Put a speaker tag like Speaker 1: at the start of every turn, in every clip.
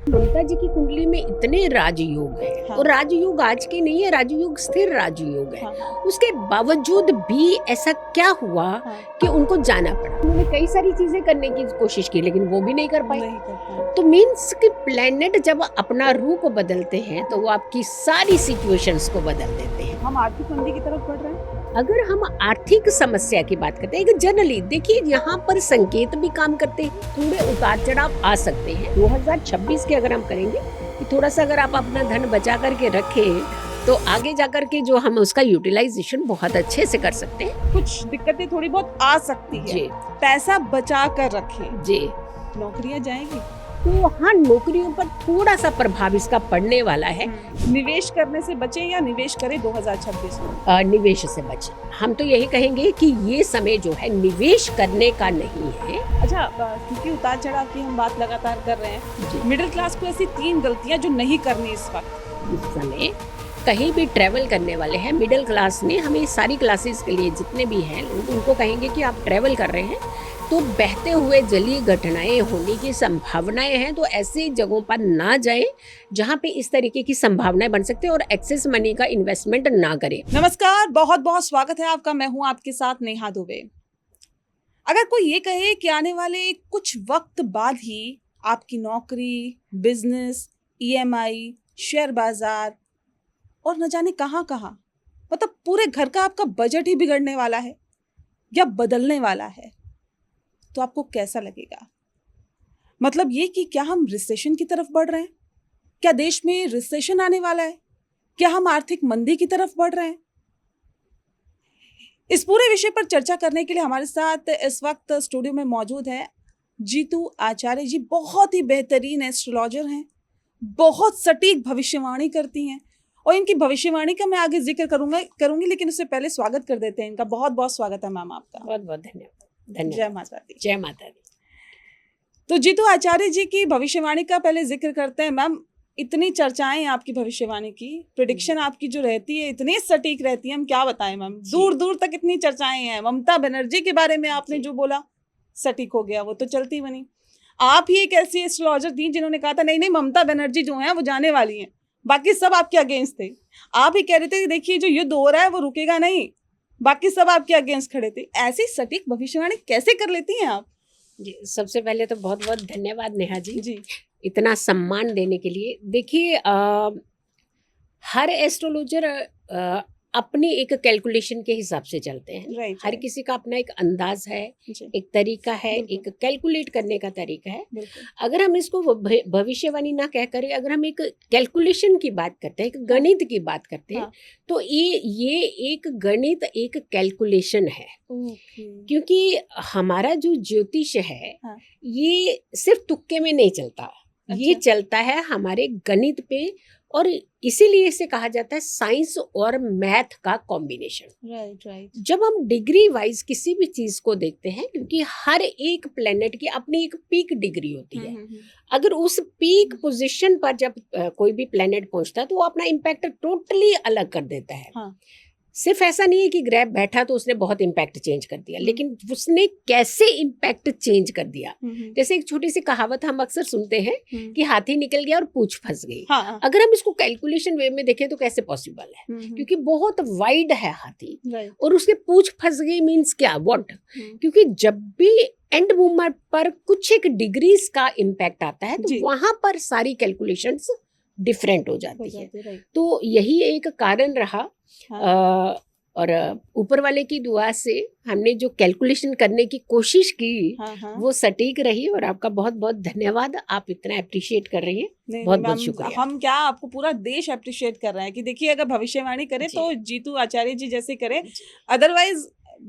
Speaker 1: ममता जी की कुंडली में इतने राजयोग हैं।
Speaker 2: हाँ।
Speaker 1: और राजयोग आज के नहीं है, राजयोग स्थिर राजयोग है।
Speaker 2: हाँ।
Speaker 1: उसके बावजूद भी ऐसा क्या हुआ
Speaker 2: हाँ।
Speaker 1: कि उनको जाना पड़ा। उन्होंने कई सारी चीजें करने की कोशिश की लेकिन वो भी नहीं कर पाए।
Speaker 2: नहीं कर पाए।
Speaker 1: तो मीन्स कि प्लेनेट जब अपना रूप बदलते हैं तो वो आपकी सारी सिचुएशंस को बदल देते हैं।
Speaker 2: हम आर्थिक मंदी की तरफ बढ़ रहे हैं।
Speaker 1: अगर हम आर्थिक समस्या की बात करते हैं, जनरली देखिए यहाँ पर संकेत भी काम करते हैं, थोड़े उतार चढ़ाव आ सकते हैं। 2026 के अगर हम करेंगे कि थोड़ा सा अगर आप अपना धन बचा करके रखें तो आगे जाकर के जो हम उसका यूटिलाइजेशन बहुत अच्छे से कर सकते हैं।
Speaker 2: कुछ दिक्कतें थोड़ी बहुत आ सकती है।
Speaker 1: जी
Speaker 2: पैसा बचा कर रखें।
Speaker 1: जी।
Speaker 2: नौकरियां जाएंगी
Speaker 1: तो हाँ, नौकरियों पर थोड़ा सा प्रभाव इसका पड़ने वाला है।
Speaker 2: निवेश करने से बचे या निवेश करें 2026 में?
Speaker 1: निवेश से बचे। हम तो यही कहेंगे कि ये समय जो है निवेश करने का नहीं है।
Speaker 2: अच्छा, क्योंकि उतार चढ़ाव की हम बात लगातार कर रहे हैं, मिडिल क्लास को ऐसी 3 गलतियां जो नहीं करनी इस वक्त।
Speaker 1: इस समय कहीं भी ट्रैवल करने वाले हैं मिडिल क्लास में, हमें सारी क्लासेस के लिए जितने भी हैं लोग उनको कहेंगे कि आप ट्रैवल कर रहे हैं तो बहते हुए जलीय घटनाएं होने की संभावनाएं हैं, तो ऐसी जगहों पर ना जाएं जहां पे इस तरीके की संभावनाएं बन सकते हैं और एक्सेस मनी का इन्वेस्टमेंट ना करें।
Speaker 2: नमस्कार, बहुत बहुत स्वागत है आपका। मैं हूं आपके साथ नेहा दुबे। अगर कोई ये कहे कि आने वाले कुछ वक्त बाद ही आपकी नौकरी, बिजनेस, ईएमआई, शेयर बाजार और न जाने कहां कहां, मतलब पूरे घर का आपका बजट ही बिगड़ने वाला है या बदलने वाला है, तो आपको कैसा लगेगा? मतलब ये कि क्या हम रिसेशन की तरफ बढ़ रहे हैं? क्या देश में रिसेशन आने वाला है? क्या हम आर्थिक मंदी की तरफ बढ़ रहे हैं? इस पूरे विषय पर चर्चा करने के लिए हमारे साथ इस वक्त स्टूडियो में मौजूद है जीतू आचार्य जी। बहुत ही बेहतरीन एस्ट्रोलॉजर हैं, बहुत सटीक भविष्यवाणी करती हैं और इनकी भविष्यवाणी का मैं आगे जिक्र करूंगी, लेकिन उससे पहले स्वागत कर देते हैं इनका। बहुत बहुत स्वागत है मैम आपका।
Speaker 1: बहुत बहुत धन्यवाद।
Speaker 2: जय माता दी।
Speaker 1: जय माता दी।
Speaker 2: तो जीतू आचार्य जी की भविष्यवाणी का पहले जिक्र करते हैं। मैम, इतनी चर्चाएं आपकी भविष्यवाणी की, प्रेडिक्शन आपकी जो रहती है इतनी सटीक रहती है, हम क्या बताएं मैम। दूर दूर तक इतनी चर्चाएं हैं। ममता बनर्जी के बारे में आपने जो बोला सटीक हो गया, वो तो चलती बनी। आप ही एक ऐसी एस्ट्रोलॉजर थी जिन्होंने कहा था नहीं नहीं ममता बनर्जी जो है वो जाने वाली हैं, बाकी सब आपके अगेंस्ट थे। आप ही कह रहे थे कि देखिए जो युद्ध हो रहा है वो रुकेगा नहीं, बाकी सब आपके अगेंस्ट खड़े थे। ऐसी सटीक भविष्यवाणी कैसे कर लेती हैं आप?
Speaker 1: जी, सबसे पहले तो बहुत बहुत धन्यवाद नेहा जी,
Speaker 2: जी
Speaker 1: इतना सम्मान देने के लिए। देखिए, हर एस्ट्रोलॉजर अपनी एक कैलकुलेशन के हिसाब से चलते हैं।
Speaker 2: राइट।
Speaker 1: हर किसी का अपना एक अंदाज है,
Speaker 2: जी
Speaker 1: एक तरीका है,
Speaker 2: बिल्कुल।
Speaker 1: एक कैलकुलेट करने का तरीका है।
Speaker 2: बिल्कुल।
Speaker 1: अगर हम इसको भविष्यवाणी ना कह कर अगर हम एक कैलकुलेशन की बात करते हैं, एक गणित की बात करते हैं,
Speaker 2: हाँ।
Speaker 1: तो ये एक गणित, एक कैलकुलेशन है।
Speaker 2: ओके।
Speaker 1: क्योंकि हमारा जो ज्योतिष है
Speaker 2: हाँ।
Speaker 1: ये सिर्फ तुक्के में नहीं चलता, ये
Speaker 2: अच्छा।
Speaker 1: चलता है हमारे गणित पे, और इसीलिए इसे कहा जाता है साइंस और मैथ का कॉम्बिनेशन।
Speaker 2: Right right.
Speaker 1: जब हम डिग्री वाइज किसी भी चीज को देखते हैं, क्योंकि हर एक प्लेनेट की अपनी एक पीक डिग्री होती है, अगर उस पीक पोजीशन पर जब कोई भी प्लेनेट पहुंचता है तो वो अपना इम्पैक्ट टोटली अलग कर देता है।
Speaker 2: हाँ।
Speaker 1: सिर्फ ऐसा नहीं है कि ग्रह बैठा तो उसने बहुत इम्पैक्ट चेंज कर दिया, लेकिन उसने कैसे इम्पैक्ट चेंज कर दिया। जैसे एक छोटी सी कहावत हम अक्सर सुनते हैं कि हाथी निकल गया और पूंछ फंस गई।
Speaker 2: हाँ।
Speaker 1: अगर हम इसको कैलकुलेशन वे में देखें तो कैसे पॉसिबल है, क्योंकि बहुत वाइड है हाथी
Speaker 2: राइट।
Speaker 1: और उसके पूंछ फंस गई मीन्स क्या, व्हाट। क्योंकि जब भी एंड मूवमेंट पर कुछ एक डिग्रीज का इम्पैक्ट आता है तो
Speaker 2: जी।
Speaker 1: वहां पर सारी कैलकुलेशंस डिफरेंट हो जाती है।
Speaker 2: राइट।
Speaker 1: तो यही एक कारण रहा।
Speaker 2: हाँ।
Speaker 1: और ऊपर वाले की दुआ से हमने जो कैलकुलेशन करने की कोशिश की
Speaker 2: हाँ।
Speaker 1: वो सटीक रही, और आपका बहुत बहुत धन्यवाद, आप इतना अप्रिशिएट कर रही हैं।
Speaker 2: नहीं,
Speaker 1: बहुत
Speaker 2: मैम,
Speaker 1: बहुत शुक्रिया।
Speaker 2: हम क्या आपको पूरा देश अप्रिशिएट कर रहा है कि देखिए अगर भविष्यवाणी करें
Speaker 1: जी।
Speaker 2: तो जीतू आचार्य जी जैसे करें। अदरवाइज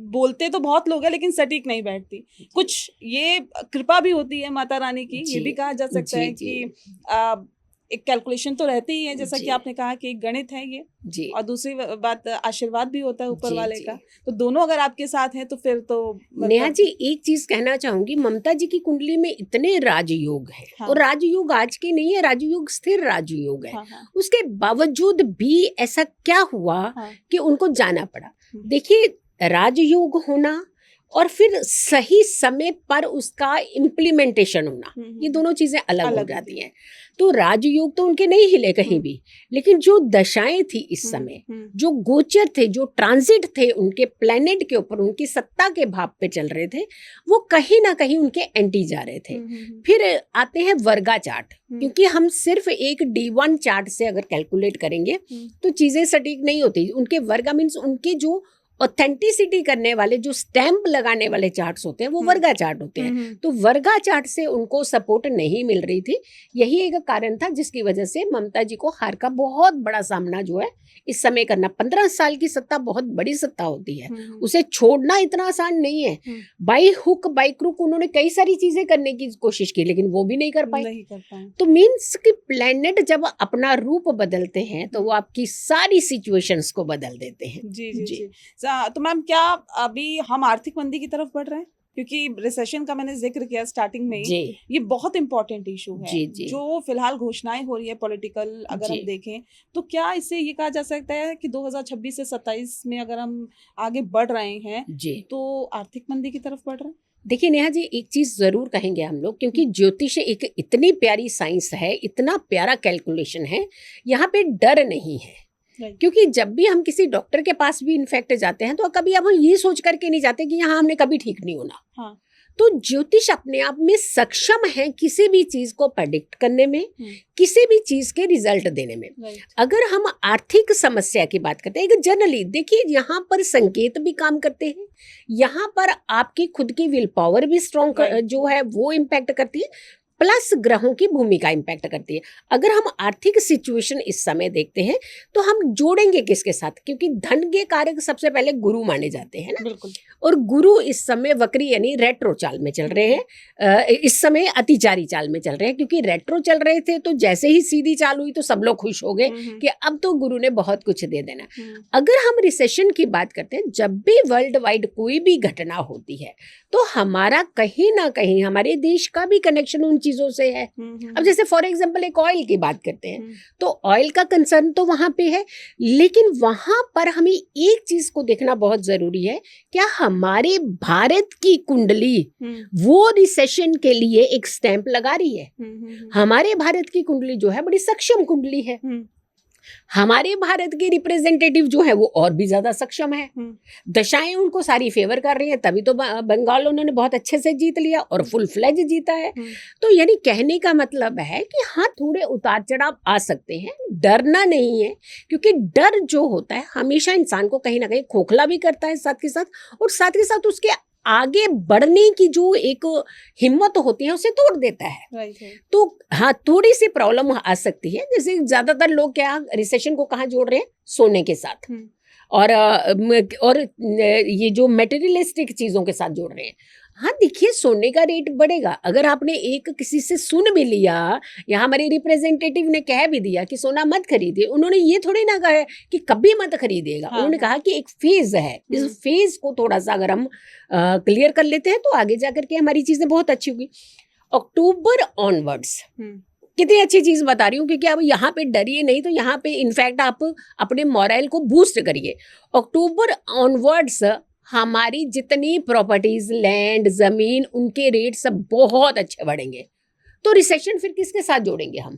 Speaker 2: बोलते तो बहुत लोग हैं लेकिन सटीक नहीं बैठती। कुछ ये कृपा भी होती है माता रानी की, ये भी कहा जा सकता है कि एक कैलकुलेशन तो रहती ही है, जैसा कि आपने कहा कि एक गणित है ये
Speaker 1: जी।
Speaker 2: और दूसरी बात आशीर्वाद भी होता है ऊपर
Speaker 1: जी,
Speaker 2: वाले
Speaker 1: जी।
Speaker 2: का। तो दोनों अगर आपके साथ हैं तो फिर तो
Speaker 1: नेहा जी, एक चीज कहना चाहूंगी, ममता जी की कुंडली में इतने राजयोग हैं।
Speaker 2: हाँ।
Speaker 1: और राजयोग आज के नहीं है, राजयोग स्थिर राजयोग है।
Speaker 2: हाँ।
Speaker 1: उसके बावजूद भी ऐसा क्या हुआ
Speaker 2: हाँ।
Speaker 1: कि उनको जाना पड़ा। देखिए, राजयोग होना और फिर सही समय पर उसका इम्प्लीमेंटेशन होना, ये दोनों चीजें अलग हो
Speaker 2: अलग
Speaker 1: जाती
Speaker 2: होती
Speaker 1: हैं। तो राजयोग तो उनके नहीं हिले कहीं भी, लेकिन जो दशाएं थी इस समय, जो गोचर थे, जो ट्रांजिट थे उनके प्लेनेट के ऊपर, उनकी सत्ता के भाव पे चल रहे थे, वो कहीं ना कहीं उनके एंटी जा रहे थे। फिर आते हैं वर्गा चार्ट, क्योंकि हम सिर्फ एक D1 चार्ट से अगर कैलकुलेट करेंगे तो चीजें सटीक नहीं होती। उनके वर्गा मीन्स उनके जो ऑथेंटिसिटी करने वाले, जो स्टैंप लगाने वाले चार्ट्स होते हैं वो वर्गा चार्ट होते हैं। तो वर्गा चार्ट से उनको सपोर्ट नहीं मिल रही थी। यही एक कारण था जिसकी वजह से ममता जी को हार का बहुत बड़ा सामना जो है इस समय करना। 15 साल की सत्ता बहुत बड़ी सत्ता होती है, उसे छोड़ना इतना आसान नहीं है। बाई हुक बाई क्रुक उन्होंने कई सारी चीजें करने की कोशिश की, लेकिन वो भी नहीं कर पाए। तो मीन्स कि प्लेनेट जब अपना रूप बदलते हैं तो वो आपकी सारी सिचुएशंस को बदल देते हैं।
Speaker 2: जी। तो मैम क्या अभी हम आर्थिक मंदी की तरफ बढ़ रहे हैं? क्योंकि रिसेशन का मैंने जिक्र किया स्टार्टिंग में, ये बहुत इंपॉर्टेंट इशू है जो फिलहाल घोषणाएं हो रही है पॉलिटिकल, अगर हम देखें तो क्या इससे ये कहा जा सकता है कि 2026 से 27 में अगर हम आगे बढ़ रहे हैं तो आर्थिक मंदी की तरफ बढ़ रहे हैं?
Speaker 1: देखिए नेहा जी, एक चीज जरूर कहेंगे हम लोग, क्योंकि ज्योतिष एक इतनी प्यारी साइंस है, इतना प्यारा कैलकुलेशन है, यहाँ पे डर नहीं है। क्योंकि जब भी हम किसी डॉक्टर के पास भी इनफेक्ट जाते हैं तो कभी अब हम ये सोच करके नहीं जाते कि यहाँ हमने कभी ठीक नहीं होना। तो ज्योतिष अपने आप में सक्षम है किसी भी चीज को प्रेडिक्ट करने में, किसी भी चीज के रिजल्ट देने में। अगर हम आर्थिक समस्या की बात करते हैं, जनरली देखिए यहाँ पर संकेत भी काम करते हैं, यहाँ पर आपकी खुद की विल पावर भी स्ट्रॉन्ग जो है वो इम्पैक्ट करती है, प्लस ग्रहों की भूमिका इम्पैक्ट करती है। अगर हम आर्थिक सिचुएशन इस समय देखते हैं तो हम जोड़ेंगे किसके साथ, क्योंकि धन के कारक सबसे पहले गुरु माने जाते हैं ना।
Speaker 2: बिल्कुल।
Speaker 1: और गुरु इस समय वक्री यानी रेट्रो चाल में चल रहे हैं, इस समय अतिचारी चाल में चल रहे हैं। क्योंकि रेट्रो चल रहे थे तो जैसे ही सीधी चाल हुई तो सब लोग खुश हो गए कि अब तो गुरु ने बहुत कुछ दे देना। अगर हम रिसेशन की बात करते हैं, जब भी वर्ल्ड वाइड कोई भी घटना होती है तो हमारा कहीं ना कहीं हमारे देश का भी कनेक्शन उन चीजों से है। अब जैसे फॉर एग्जांपल एक ऑयल की बात करते हैं तो ऑयल का कंसर्न तो वहां पे है, लेकिन वहां पर हमें एक चीज को देखना बहुत जरूरी है, क्या हमारे भारत की कुंडली वो रिसेशन के लिए एक स्टैंप लगा रही है? हमारे भारत की कुंडली जो है बड़ी सक्षम कुंडली है। हमारे भारत के रिप्रेजेंटेटिव जो है वो और भी ज्यादा सक्षम है, दशाएं उनको सारी फेवर कर रही हैं, तभी तो बंगाल उन्होंने बहुत अच्छे से जीत लिया और फुल फ्लेज जीता है। तो यानी कहने का मतलब है कि हाँ, थोड़े उतार चढ़ाव आ सकते हैं, डरना नहीं है। क्योंकि डर जो होता है हमेशा इंसान को कहीं ना कहीं खोखला भी करता है साथ के साथ, और साथ के साथ उसके आगे बढ़ने की जो एक हिम्मत होती है उसे तोड़ देता है। तो हाँ, थोड़ी सी प्रॉब्लम आ सकती है। जैसे ज्यादातर लोग क्या रिसेशन को कहाँ जोड़ रहे हैं? सोने के साथ और ये जो मटेरियलिस्टिक चीजों के साथ जोड़ रहे हैं। हाँ देखिए, सोने का रेट बढ़ेगा। अगर आपने एक किसी से सुन भी लिया या हमारे रिप्रेजेंटेटिव ने कह भी दिया कि सोना मत खरीदिए, उन्होंने ये थोड़ी ना कहा कि कभी मत खरीदिएगा। उन्होंने कहा कि एक फेज है, इस फेज को थोड़ा सा अगर हम क्लियर कर लेते हैं तो आगे जाकर के हमारी चीजें बहुत अच्छी होगी। अक्टूबर ऑनवर्ड्स कितनी अच्छी चीज बता रही हूँ, क्योंकि अब यहाँ पे डरिए नहीं, तो यहाँ पे इनफैक्ट आप अपने मोरल को बूस्ट करिए। अक्टूबर ऑनवर्ड्स हमारी जितनी प्रॉपर्टीज, लैंड, जमीन, उनके रेट सब बहुत अच्छे बढ़ेंगे। तो रिसेशन फिर किसके साथ जोड़ेंगे हम?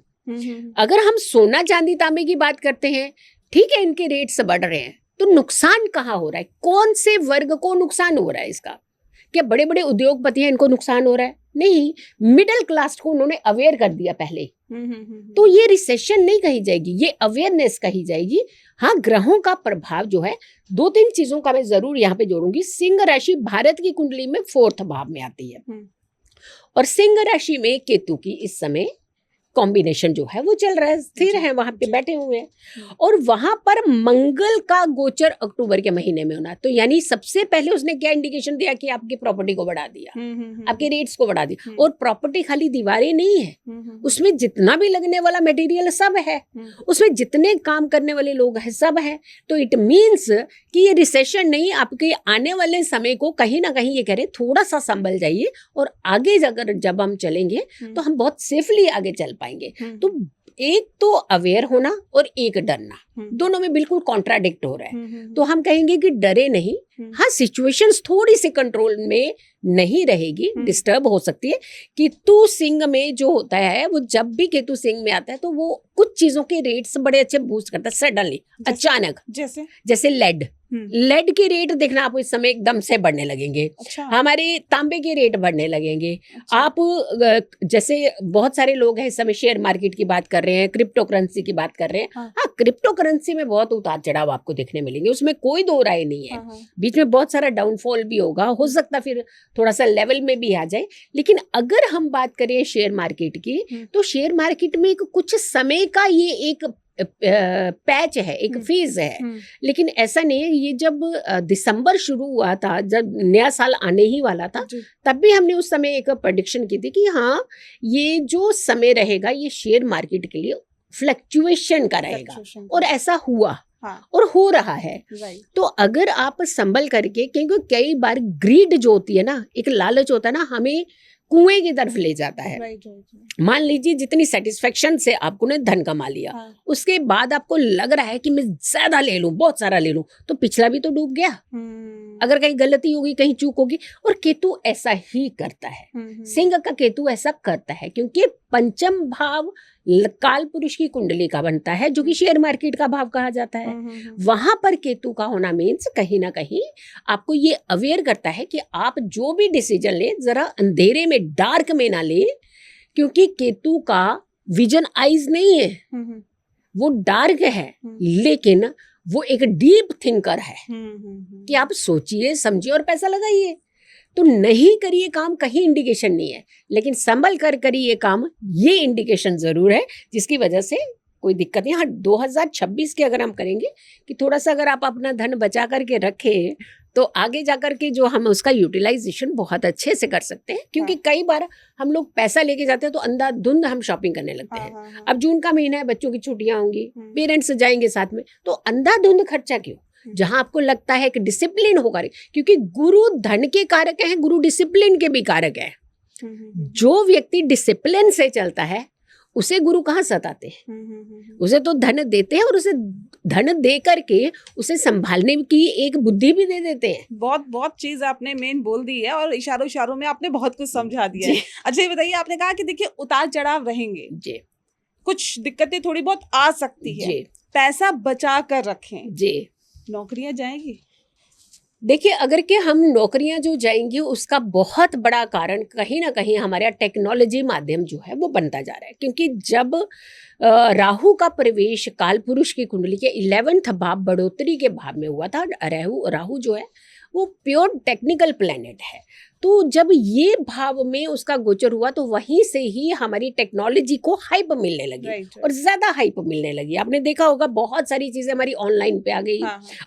Speaker 1: अगर हम सोना चांदी तांबे की बात करते हैं, ठीक है, इनके रेट्स बढ़ रहे हैं, तो नुकसान कहाँ हो रहा है? कौन से वर्ग को नुकसान हो रहा है इसका? क्या बड़े बड़े उद्योगपति हैं इनको नुकसान हो रहा है? नहीं, मिडिल क्लास को उन्होंने अवेयर कर दिया पहले। तो ये रिसेशन नहीं कही जाएगी, ये अवेयरनेस कही जाएगी। हाँ, ग्रहों का प्रभाव जो है, 2-3 चीजों का मैं जरूर यहाँ पे जोड़ूंगी। सिंह राशि भारत की कुंडली में 4th भाव में आती है, और सिंह राशि में केतु की इस समय कॉम्बिनेशन जो है वो चल रहा है, स्थिर है, वहां पे बैठे हुए हैं, और वहां पर मंगल का गोचर अक्टूबर के महीने में होना। तो यानी सबसे पहले उसने क्या इंडिकेशन दिया कि आपकी प्रॉपर्टी को बढ़ा दिया, आपके रेट्स को बढ़ा दिया। और प्रॉपर्टी खाली दीवारें नहीं है, उसमें जितना भी लगने वाला मटेरियल सब है, उसमें जितने काम करने वाले लोग हैं सब है। तो इट मीन्स कि ये रिसेशन नहीं, आपके आने वाले समय को कहीं ना कहीं ये कह रहे थोड़ा सा संभल जाइए, और आगे अगर जब हम चलेंगे तो हम बहुत सेफली आगे चल पाएंगे। तो एक तो अवेयर होना और एक डरना, दोनों में बिल्कुल कॉन्ट्राडिक्ट हो रहा है। तो हम कहेंगे कि डरे नहीं, हाँ सिचुएशंस थोड़ी सी कंट्रोल में नहीं रहेगी, डिस्टर्ब हो सकती है। केतु सिंह में जो होता है, वो जब भी केतु सिंह में आता है तो वो कुछ चीजों के रेट्स बड़े अच्छे बूस्ट करता है सडनली, अचानक। जैसे लेड के रेट देखना आप इस समय एकदम से बढ़ने लगेंगे।
Speaker 2: अच्छा।
Speaker 1: हमारे तांबे के रेट बढ़ने लगेंगे।
Speaker 2: अच्छा।
Speaker 1: आप जैसे बहुत सारे लोग हैं इस समय शेयर मार्केट की बात कर रहे हैं, क्रिप्टो करेंसी की बात कर रहे हैं। हाँ, क्रिप्टो करेंसी में बहुत उतार चढ़ाव आपको देखने मिलेंगे, उसमें कोई दो राय नहीं है। बीच में बहुत सारा डाउनफॉल भी होगा, हो सकता फिर थोड़ा सा लेवल में भी आ जाए। लेकिन अगर हम बात करें शेयर मार्केट की, तो शेयर मार्केट में कुछ समय का ये एक पैच है, एक फेज है। लेकिन ऐसा नहीं है, ये जब दिसंबर शुरू हुआ था, जब नया साल आने ही वाला था, तब भी हमने उस समय एक प्रेडिक्शन की थी कि हाँ ये जो समय रहेगा ये शेयर मार्केट के लिए फ्लक्चुएशन का रहेगा, और ऐसा हुआ। हाँ। और हो रहा है। तो अगर आप संभल करके, क्योंकि कई बार ग्रीड जो होती है ना, एक लालच होता है ना, हमें कुएं की तरफ ले जाता है। मान लीजिए जितनी सेटिस्फेक्शन से आपको ने धन कमा लिया, हाँ। उसके बाद आपको लग रहा है कि मैं ज्यादा ले लूं, बहुत सारा ले लूं, तो पिछला भी तो डूब गया। अगर कहीं गलती होगी, कहीं चूक होगी। और केतु ऐसा ही करता है, सिंह का केतु ऐसा करता है, क्योंकि पंचम भाव काल पुरुष की कुंडली का बनता है, जो कि शेयर मार्केट का भाव कहा जाता है। वहां पर केतु का होना मीन्स कहीं ना कहीं आपको ये अवेयर करता है कि आप जो भी डिसीजन ले, जरा अंधेरे में, डार्क में ना ले, क्योंकि केतु का विजन आइज नहीं है, वो डार्क है, लेकिन वो एक डीप थिंकर है कि आप सोचिए, समझिए और पैसा लगाइए। तो नहीं करिए काम, कहीं इंडिकेशन नहीं है, लेकिन संभल कर करिए काम, ये इंडिकेशन जरूर है, जिसकी वजह से कोई दिक्कत नहीं। हाँ, 2026 के अगर हम करेंगे कि थोड़ा सा अगर आप अपना धन बचा करके रखें, तो आगे जाकर के जो हम उसका यूटिलाइजेशन बहुत अच्छे से कर सकते हैं। क्योंकि कई बार हम लोग पैसा लेके जाते हैं तो अंधाधुंध हम शॉपिंग करने लगते हैं। अब जून का महीना है, बच्चों की छुट्टियां होंगी, पेरेंट्स जाएंगे साथ में, तो अंधाधुंध खर्चा क्यों? जहां आपको लगता है कि डिसिप्लिन होगा, क्योंकि गुरु धन के कारक है, गुरु डिसिप्लिन के भी कारक है। जो व्यक्ति डिसिप्लिन से चलता है उसे गुरु कहाँ सताते हैं, उसे तो धन देते हैं, और उसे धन दे करके उसे संभालने की एक बुद्धि भी दे देते हैं।
Speaker 2: बहुत बहुत चीज आपने मेन बोल दी है, और इशारों इशारों में आपने बहुत कुछ समझा दिया है। अच्छा, ये बताइए, आपने कहा कि देखिए उतार चढ़ाव रहेंगे जी, कुछ दिक्कतें थोड़ी बहुत आ सकती है, पैसा बचा कर रखें जी, नौकरियां जाएंगी।
Speaker 1: देखिए, अगर के हम नौकरियां जो जाएंगी, उसका बहुत बड़ा कारण कहीं ना कहीं हमारा टेक्नोलॉजी माध्यम जो है वो बनता जा रहा है। क्योंकि जब राहु का प्रवेश कालपुरुष की कुंडली के 11th भाव बढ़ोतरी के भाव में हुआ था, राहु जो है वो प्योर टेक्निकल प्लैनेट है, तो जब ये भाव में उसका गोचर हुआ तो वहीं से ही हमारी टेक्नोलॉजी को हाइप मिलने लगी, और ज्यादा हाइप मिलने लगी। आपने देखा होगा बहुत सारी चीजें हमारी ऑनलाइन पे आ गई।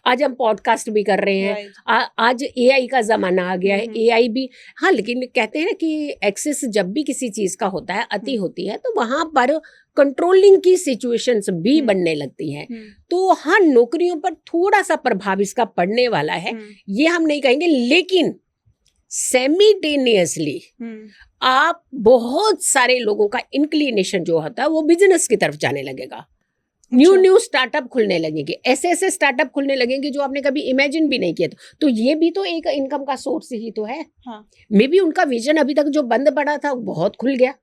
Speaker 1: आज हम पॉडकास्ट भी कर रहे हैं, आज एआई का जमाना आ गया है, एआई भी। हाँ, लेकिन कहते हैं कि एक्सेस जब भी किसी चीज का होता है, अति होती है, तो वहां पर कंट्रोलिंग की सिचुएशंस भी बनने लगती हैं। तो हाँ, नौकरियों पर थोड़ा सा प्रभाव इसका पड़ने वाला है, ये हम नहीं कहेंगे, लेकिन सेमिटेनियसली आप बहुत सारे लोगों का इंक्लिनेशन जो होता है वो बिजनेस की तरफ जाने लगेगा। न्यू स्टार्टअप खुलने लगेंगे, ऐसे स्टार्टअप खुलने लगेंगे जो आपने कभी इमेजिन भी नहीं किया। तो ये भी तो एक इनकम का सोर्स ही तो है। मे बी उनका विजन अभी तक जो बंद पड़ा था बहुत खुल गया।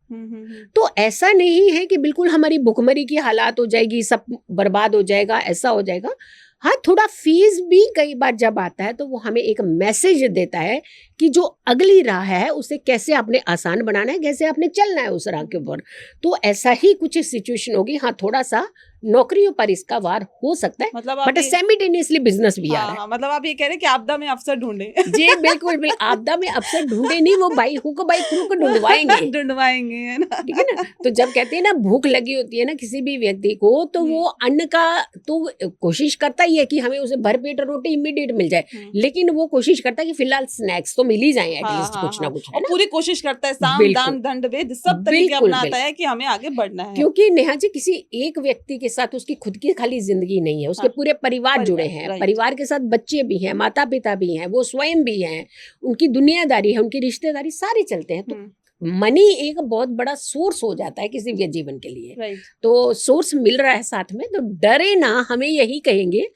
Speaker 1: तो ऐसा नहीं है कि बिल्कुल हमारी भुखमरी की हालात हो जाएगी, सब बर्बाद हो जाएगा, ऐसा हो जाएगा। हाँ, थोड़ा फीस भी कई बार जब आता है तो वो हमें एक मैसेज देता है कि जो अगली राह है उसे कैसे आपने आसान बनाना है, कैसे आपने चलना है उस राह के ऊपर। तो ऐसा ही कुछ सिचुएशन होगी। हाँ, थोड़ा सा नौकरियों पर इसका वार हो सकता है, मतलब बट सेमिटेनियसली बिजनेस भी आ रहा है।
Speaker 2: मतलब आप ये कह रहे हैं कि आपदा में अफसर ढूंढे।
Speaker 1: जी बिल्कुल भी आपदा में अफसर ढूंढे नहीं, वो बाई हुक बाई क्रूक
Speaker 2: ढूंढवाएंगे, है ना?
Speaker 1: ठीक है ना? तो जब कहते हैं ना भूख लगी होती है ना किसी भी व्यक्ति को, तो वो अन्न का तो कोशिश करता ही है कि हमें उसे भरपेट रोटी इमीडिएट मिल जाए, लेकिन वो कोशिश करता है कि फिलहाल स्नैक्स तो मिल ही जाए एटलीस्ट कुछ ना कुछ, है ना?
Speaker 2: पूरी कोशिश करता है, साम दान दंड भेद सब तरीके अपनाता है कि हमें आगे बढ़ना है।
Speaker 1: क्योंकि नेहा जी, किसी एक व्यक्ति के साथ उसकी खुद की खाली जिंदगी नहीं है, उसके पूरे परिवार जुड़े हैं, परिवार के साथ बच्चे भी हैं, माता पिता भी हैं, वो स्वयं भी हैं, उनकी दुनियादारी है, उनकी रिश्तेदारी सारे चलते हैं। तो मनी एक बहुत बड़ा सोर्स हो जाता है किसी के जीवन के लिए।
Speaker 2: राइट।
Speaker 1: तो सोर्स मिल रहा है साथ में, तो डरे ना, हमें यही कहेंगे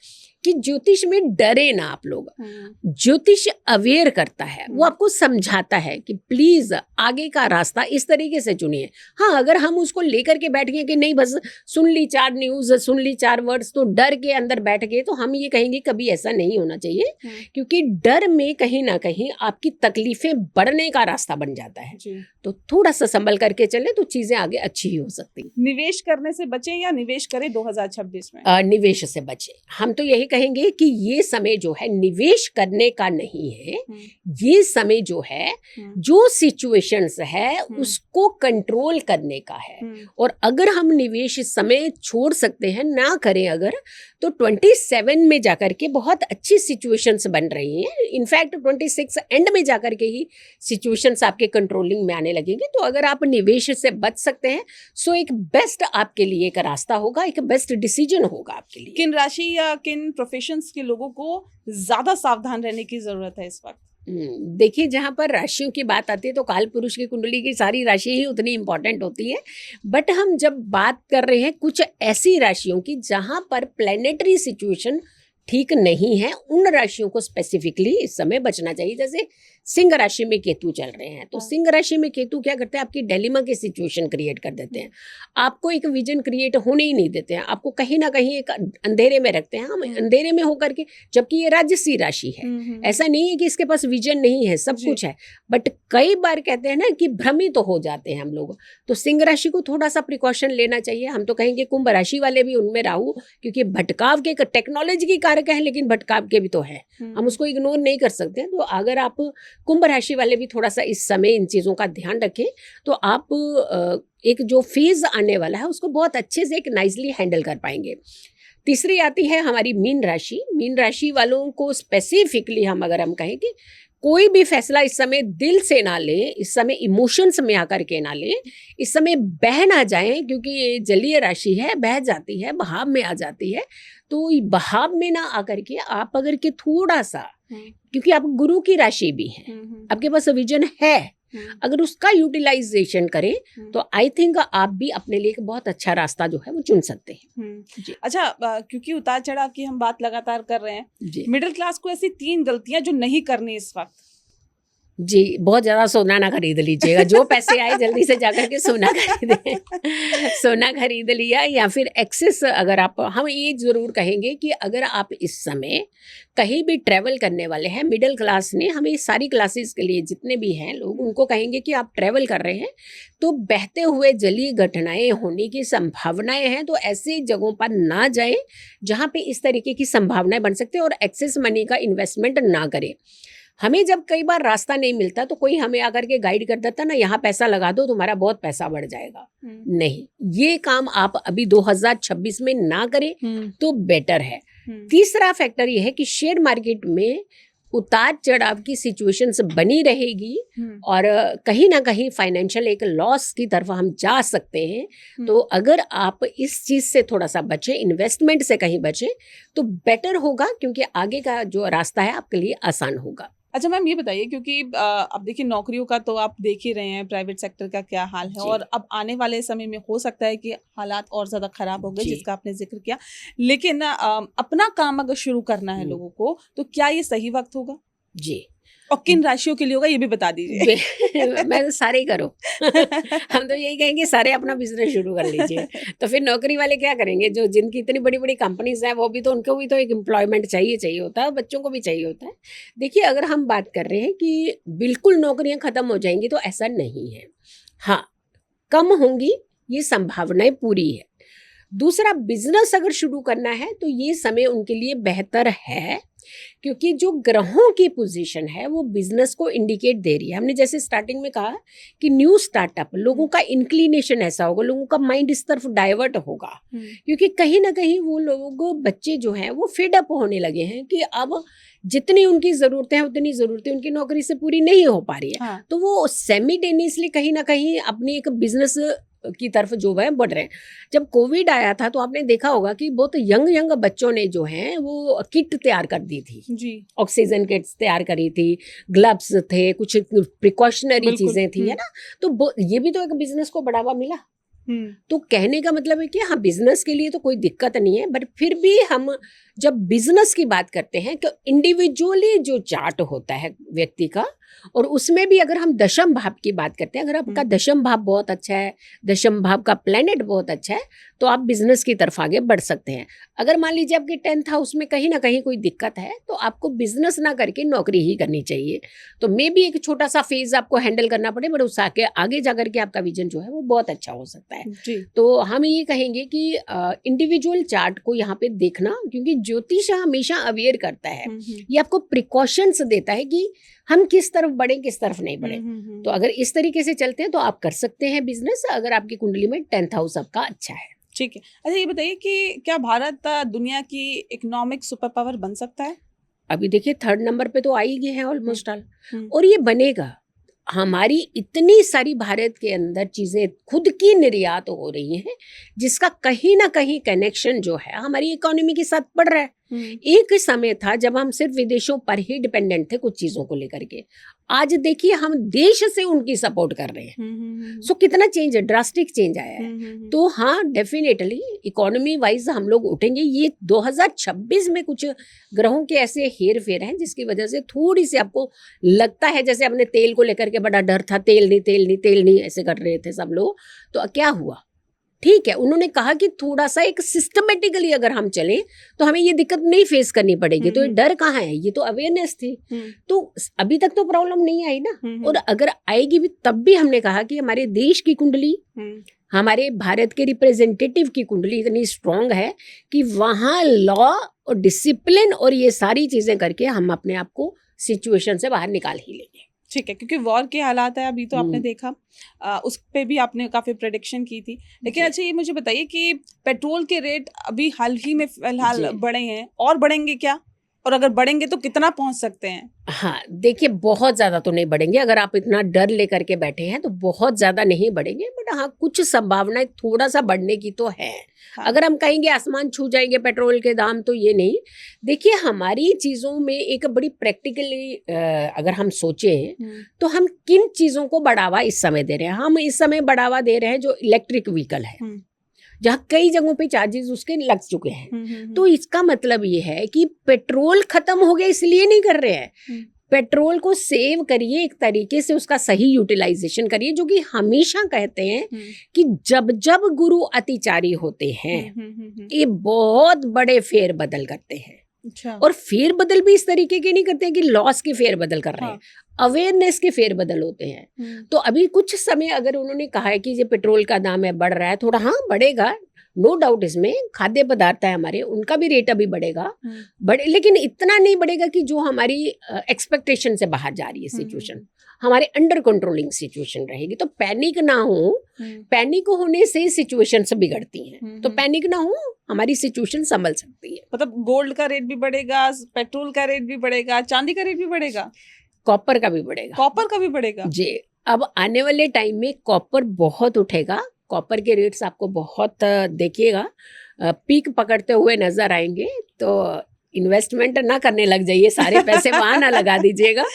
Speaker 1: कि ज्योतिष में डरे ना आप लोग। ज्योतिष अवेयर करता है, वो आपको समझाता है कि प्लीज आगे का रास्ता इस तरीके से चुनिए। हाँ, अगर हम उसको लेकर के बैठ गए कि नहीं बस सुन ली 4 न्यूज, सुन ली 4 वर्ड्स, तो डर के अंदर बैठ गए, तो हम ये कहेंगे कभी ऐसा नहीं होना चाहिए, क्योंकि डर में कहीं ना कहीं आपकी तकलीफें बढ़ने का रास्ता बन जाता है। तो थोड़ा सा संभल करके चले तो चीजें आगे अच्छी ही हो सकती।
Speaker 2: निवेश करने से बचे या निवेश करें 2026 में?
Speaker 1: निवेश से बचे। हम तो यही कहेंगे कि ये समय जो है निवेश करने का नहीं है, ये समय जो है जो सिचुएशंस है उसको कंट्रोल करने का है। और अगर हम निवेश इस समय छोड़ सकते हैं, ना करें अगर, तो 27 में जाकर के बहुत अच्छी सिचुएशंस बन रही हैं। इनफैक्ट 26 एंड में जाकर के ही सिचुएशंस आपके कंट्रोलिंग में आने लगेंगे। तो अगर आप निवेश से बच सकते हैं, सो एक बेस्ट आपके लिए एक रास्ता होगा, एक बेस्ट डिसीजन होगा आपके लिए।
Speaker 2: किन राशि या किन प्रोफेशंस के लोगों को ज्यादा सावधान रहने की जरूरत है इस वक्त?
Speaker 1: देखिए, जहाँ पर राशियों की बात आती है तो काल पुरुष की कुंडली की सारी राशि ही उतनी इंपॉर्टेंट होती है, बट हम जब बात कर रहे हैं कुछ ऐसी राशियों की जहाँ पर प्लैनेटरी सिचुएशन ठीक नहीं है, उन राशियों को स्पेसिफिकली इस समय बचना चाहिए। जैसे सिंह राशि में केतु चल रहे हैं, तो सिंह राशि में केतु क्या करते हैं, आपकी डिलेमा की सिचुएशन क्रिएट कर देते हैं, आपको एक विजन क्रिएट होने ही नहीं देते हैं, आपको कहीं ना कहीं एक अंधेरे में रखते हैं। हम अंधेरे में होकर के, जबकि ये राजसी राशि है, ऐसा नहीं है कि इसके पास विजन नहीं है, सब कुछ है, बट कई बार कहते हैं ना कि भ्रमित तो हो जाते हैं हम लोग। तो सिंह राशि को थोड़ा सा प्रिकॉशन लेना चाहिए। हम तो कहेंगे कुंभ राशि वाले भी, उनमें राहु, क्योंकि भटकाव के टेक्नोलॉजी की कारक है, लेकिन भटकाव के भी तो है, हम उसको इग्नोर नहीं कर सकते। तो अगर आप कुंभ राशि वाले भी थोड़ा सा इस समय इन चीजों का ध्यान रखें, तो आप एक जो फेज आने वाला है उसको बहुत अच्छे से एक नाइसली हैंडल कर पाएंगे। तीसरी आती है हमारी मीन राशि। मीन राशि वालों को स्पेसिफिकली हम कहें कि कोई भी फैसला इस समय दिल से ना ले, इस समय इमोशंस में आकर के ना ले, इस समय बह ना जाए, क्योंकि ये जलीय राशि है, बह जाती है, बहाव में आ जाती है। तो बहाव में ना आकर के आप अगर के थोड़ा सा, क्योंकि आप गुरु की राशि भी हैं, आपके पास विजन है, अगर उसका यूटिलाइजेशन करें तो आई थिंक आप भी अपने लिए एक बहुत अच्छा रास्ता जो है वो चुन सकते हैं।
Speaker 2: अच्छा, क्योंकि उतार चढ़ाव की हम बात लगातार कर रहे हैं, मिडिल क्लास को ऐसी 3 गलतियां जो नहीं करनी इस वक्त।
Speaker 1: जी, बहुत ज़्यादा सोना ना खरीद लीजिएगा, जो पैसे आए जल्दी से जाकर के सोना खरीदें। सोना खरीद लिया या फिर एक्सेस, अगर आप, हम ये ज़रूर कहेंगे कि अगर आप इस समय कहीं भी ट्रैवल करने वाले हैं, मिडिल क्लास ने, हमें सारी क्लासेस के लिए जितने भी हैं लोग, उनको कहेंगे कि आप ट्रैवल कर रहे हैं तो बहते हुए जलीय घटनाएं होने की संभावनाएं हैं, तो ऐसे जगहों पर ना जाएं जहाँ पे इस तरीके की संभावनाएं बन सकती है, और एक्सेस मनी का इन्वेस्टमेंट ना करें। हमें जब कई बार रास्ता नहीं मिलता तो कोई हमें आकर के गाइड कर देता ना, यहाँ पैसा लगा दो तुम्हारा बहुत पैसा बढ़ जाएगा। नहीं, ये काम आप अभी 2026 में ना करें तो बेटर है। तीसरा फैक्टर ये है कि शेयर मार्केट में उतार चढ़ाव की सिचुएशंस बनी रहेगी और कहीं ना कहीं फाइनेंशियल एक लॉस की तरफ हम जा सकते हैं। तो अगर आप इस चीज से थोड़ा सा बचें, इन्वेस्टमेंट से कहीं बचें, तो बेटर होगा, क्योंकि आगे का जो रास्ता है आपके लिए आसान होगा।
Speaker 2: अच्छा मैम, ये बताइए, क्योंकि अब देखिए नौकरियों का तो आप देख ही रहे हैं, प्राइवेट सेक्टर का क्या हाल है, और अब आने वाले समय में हो सकता है कि हालात और ज़्यादा खराब हो गए, जिसका आपने जिक्र किया। लेकिन अपना काम अगर शुरू करना है लोगों को, तो क्या ये सही वक्त होगा?
Speaker 1: जी।
Speaker 2: और किन राशियों के लिए होगा ये भी बता दीजिए।
Speaker 1: मैं तो सारे ही करो। हम तो यही कहेंगे सारे अपना बिजनेस शुरू कर लीजिए। तो फिर नौकरी वाले क्या करेंगे, जो जिनकी इतनी बड़ी बड़ी कंपनीज हैं, वो भी तो, उनको भी तो एक एम्प्लॉयमेंट चाहिए होता है, बच्चों को भी चाहिए होता है। देखिए, अगर हम बात कर रहे हैं कि बिल्कुल नौकरियां खत्म हो जाएंगी, तो ऐसा नहीं है। हाँ, कम होंगी, ये संभावनाएं पूरी है। दूसरा, बिजनेस अगर शुरू करना है तो ये समय उनके लिए बेहतर है, क्योंकि जो ग्रहों की पोजीशन है वो बिजनेस को इंडिकेट दे रही है। हमने जैसे स्टार्टिंग में कहा कि न्यू स्टार्टअप, लोगों का इंक्लिनेशन ऐसा होगा, लोगों का माइंड इस तरफ डाइवर्ट होगा, क्योंकि कहीं ना कहीं वो लोग, बच्चे जो हैं, वो फेड अप होने लगे हैं कि अब जितनी उनकी ज़रूरतें हैं उतनी ज़रूरतें उनकी नौकरी से पूरी नहीं हो पा रही है। तो वो सेमिटेनियसली कहीं ना कहीं अपनी एक बिजनेस की तरफ जो है बढ़ रहे हैं। जब कोविड आया था तो आपने देखा होगा कि बहुत यंग बच्चों ने जो है वो किट तैयार कर दी थी
Speaker 2: जी
Speaker 1: ऑक्सीजन किट्स तैयार करी थी, ग्लव्स थे, कुछ प्रिकॉशनरी
Speaker 2: बिल्कुल
Speaker 1: चीजें थी, है ना। तो ये भी तो एक बिजनेस को बढ़ावा मिला। तो कहने का मतलब है कि हाँ बिजनेस के लिए तो कोई दिक्कत नहीं है, बट फिर भी हम जब बिजनेस की बात करते हैं तो इंडिविजुअली जो चार्ट होता है व्यक्ति का, और उसमें भी अगर हम दशम भाव की बात करते हैं, अगर आपका दशम भाव बहुत अच्छा है, दशम भाव का प्लेनेट बहुत अच्छा है, तो आप बिजनेस की तरफ आगे बढ़ सकते हैं। अगर मान लीजिए आपके 10th हाउस में कहीं ना कहीं कोई दिक्कत है तो आपको बिजनेस ना करके नौकरी ही करनी चाहिए। तो मे भी एक छोटा सा फेज आपको हैंडल करना पड़े, बट उस आगे जाकर के आपका विजन जो है वो बहुत अच्छा हो सकता है।
Speaker 2: जी
Speaker 1: तो हम ये कहेंगे कि इंडिविजुअल चार्ट को यहाँ पे देखना, क्योंकि ज्योतिष हमेशा अवेयर करता है, ये आपको प्रिकॉशंस देता है कि हम किस तरफ बढ़े किस तरफ नहीं बढ़े। तो अगर इस तरीके से चलते हैं तो आप कर सकते हैं बिजनेस, अगर आपकी कुंडली में 10th हाउस आपका अच्छा है।
Speaker 2: ठीक है। अच्छा ये बताइए कि क्या भारत दुनिया की इकोनॉमिक सुपर पावर बन सकता है?
Speaker 1: अभी देखिए 3rd नंबर पे तो आ ही गए हैं ऑलमोस्ट ऑल,
Speaker 2: हम्म,
Speaker 1: और ये बनेगा। हमारी इतनी सारी भारत के अंदर चीजें खुद की निर्यात हो रही हैं, जिसका कहीं ना कहीं कनेक्शन जो है हमारी इकोनॉमी के साथ पड़ रहा है। एक समय था जब हम सिर्फ विदेशों पर ही डिपेंडेंट थे कुछ चीजों को लेकर के, आज देखिए हम देश से उनकी सपोर्ट कर रहे हैं। सो कितना चेंज है, ड्रास्टिक चेंज आया है। तो हाँ डेफिनेटली इकोनॉमी वाइज हम लोग उठेंगे। ये 2026 में कुछ ग्रहों के ऐसे हेर फेर हैं जिसकी वजह से थोड़ी सी आपको लगता है, जैसे अपने तेल को लेकर के बड़ा डर था, तेल नहीं ऐसे कर रहे थे सब लोग। तो क्या हुआ, ठीक है, उन्होंने कहा कि थोड़ा सा एक सिस्टमेटिकली अगर हम चलें तो हमें ये दिक्कत नहीं फेस करनी पड़ेगी। तो ये डर कहाँ है, ये तो अवेयरनेस थी। तो अभी तक तो प्रॉब्लम नहीं आई ना, और अगर आएगी भी तब भी हमने कहा कि हमारे देश की कुंडली, हमारे भारत के रिप्रेजेंटेटिव की कुंडली इतनी स्ट्रांग है कि वहां लॉ और डिसिप्लिन और ये सारी चीजें करके हम अपने आप को सिचुएशन से बाहर निकाल ही लेंगे।
Speaker 2: ठीक है, क्योंकि वॉर के हालात है अभी तो आपने देखा, उस पे भी आपने काफी प्रेडिक्शन की थी। लेकिन अच्छा ये मुझे बताइए कि पेट्रोल के रेट अभी हाल ही में फिलहाल बढ़े हैं, और बढ़ेंगे क्या, और अगर बढ़ेंगे तो कितना पहुंच सकते हैं?
Speaker 1: हाँ देखिए, बहुत ज्यादा तो नहीं बढ़ेंगे। अगर आप इतना डर लेकर के बैठे हैं तो बहुत ज्यादा नहीं बढ़ेंगे, बट हाँ कुछ संभावनाएं थोड़ा सा बढ़ने की तो है।
Speaker 2: हाँ।
Speaker 1: अगर हम कहेंगे आसमान छू जाएंगे पेट्रोल के दाम, तो ये नहीं। देखिए हमारी चीजों में एक बड़ी प्रैक्टिकली अगर हम सोचें तो हम किन चीजों को बढ़ावा इस समय दे रहे हैं। हम इस समय बढ़ावा दे रहे हैं जो इलेक्ट्रिक व्हीकल है, जहाँ कई जगहों पे चार्जेस उसके लग चुके हैं। तो इसका मतलब ये है कि पेट्रोल खत्म हो गया इसलिए नहीं कर रहे हैं, पेट्रोल को सेव करिए, एक तरीके से उसका सही यूटिलाइजेशन करिए। जो कि हमेशा कहते हैं कि जब जब गुरु अतिचारी होते हैं ये बहुत बड़े फेर बदल करते हैं।
Speaker 2: अच्छा।
Speaker 1: और फेर बदल भी इस तरीके के नहीं करते हैं कि लॉस के फेर बदल कर रहे हैं, अवेयरनेस के फेर बदल होते हैं। तो अभी कुछ समय अगर उन्होंने कहा है कि ये पेट्रोल का दाम है बढ़ रहा है थोड़ा, हाँ बढ़ेगा, नो डाउट। इसमें खाद्य पदार्थ है हमारे, उनका भी रेट अभी बढ़ेगा, बड़े, लेकिन इतना नहीं बढ़ेगा कि जो हमारी एक्सपेक्टेशन से बाहर जा रही है सिचुएशन, हमारे अंडर कंट्रोलिंग सिचुएशन रहेगी। तो पैनिक ना हो, पैनिक होने से सिचुएशन से बिगड़ती हैं। तो पैनिक ना हो, हमारी सिचुएशन संभल सकती है।
Speaker 2: मतलब गोल्ड का रेट भी बढ़ेगा, पेट्रोल का रेट भी बढ़ेगा, चांदी का रेट भी बढ़ेगा,
Speaker 1: कॉपर का भी बढ़ेगा।
Speaker 2: कॉपर का भी बढ़ेगा
Speaker 1: जी। अब आने वाले टाइम में कॉपर बहुत उठेगा, कॉपर के रेट्स आपको बहुत देखिएगा पीक पकड़ते हुए नजर आएंगे। तो इन्वेस्टमेंट ना करने लग जाइए, सारे पैसे वहाँ ना लगा दीजिएगा।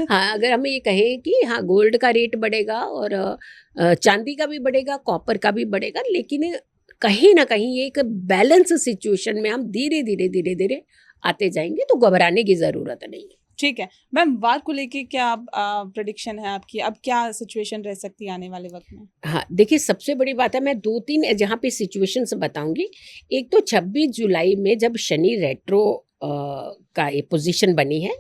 Speaker 1: हाँ अगर हम ये कहें कि हाँ गोल्ड का रेट बढ़ेगा और चांदी का भी बढ़ेगा, कॉपर का भी बढ़ेगा, लेकिन कहीं ना कहीं एक बैलेंस सिचुएशन में हम धीरे धीरे आते जाएंगे, तो घबराने की जरूरत नहीं है।
Speaker 2: ठीक है मैम, वार को लेके क्या प्रेडिक्शन है आपकी, अब क्या सिचुएशन रह सकती है आने वाले वक्त में?
Speaker 1: हाँ देखिए, सबसे बड़ी बात है, मैं 2-3 जहाँ पे सिचुएशंस बताऊंगी। एक तो 26 जुलाई में जब शनि रेट्रो का ये पोजीशन बनी है,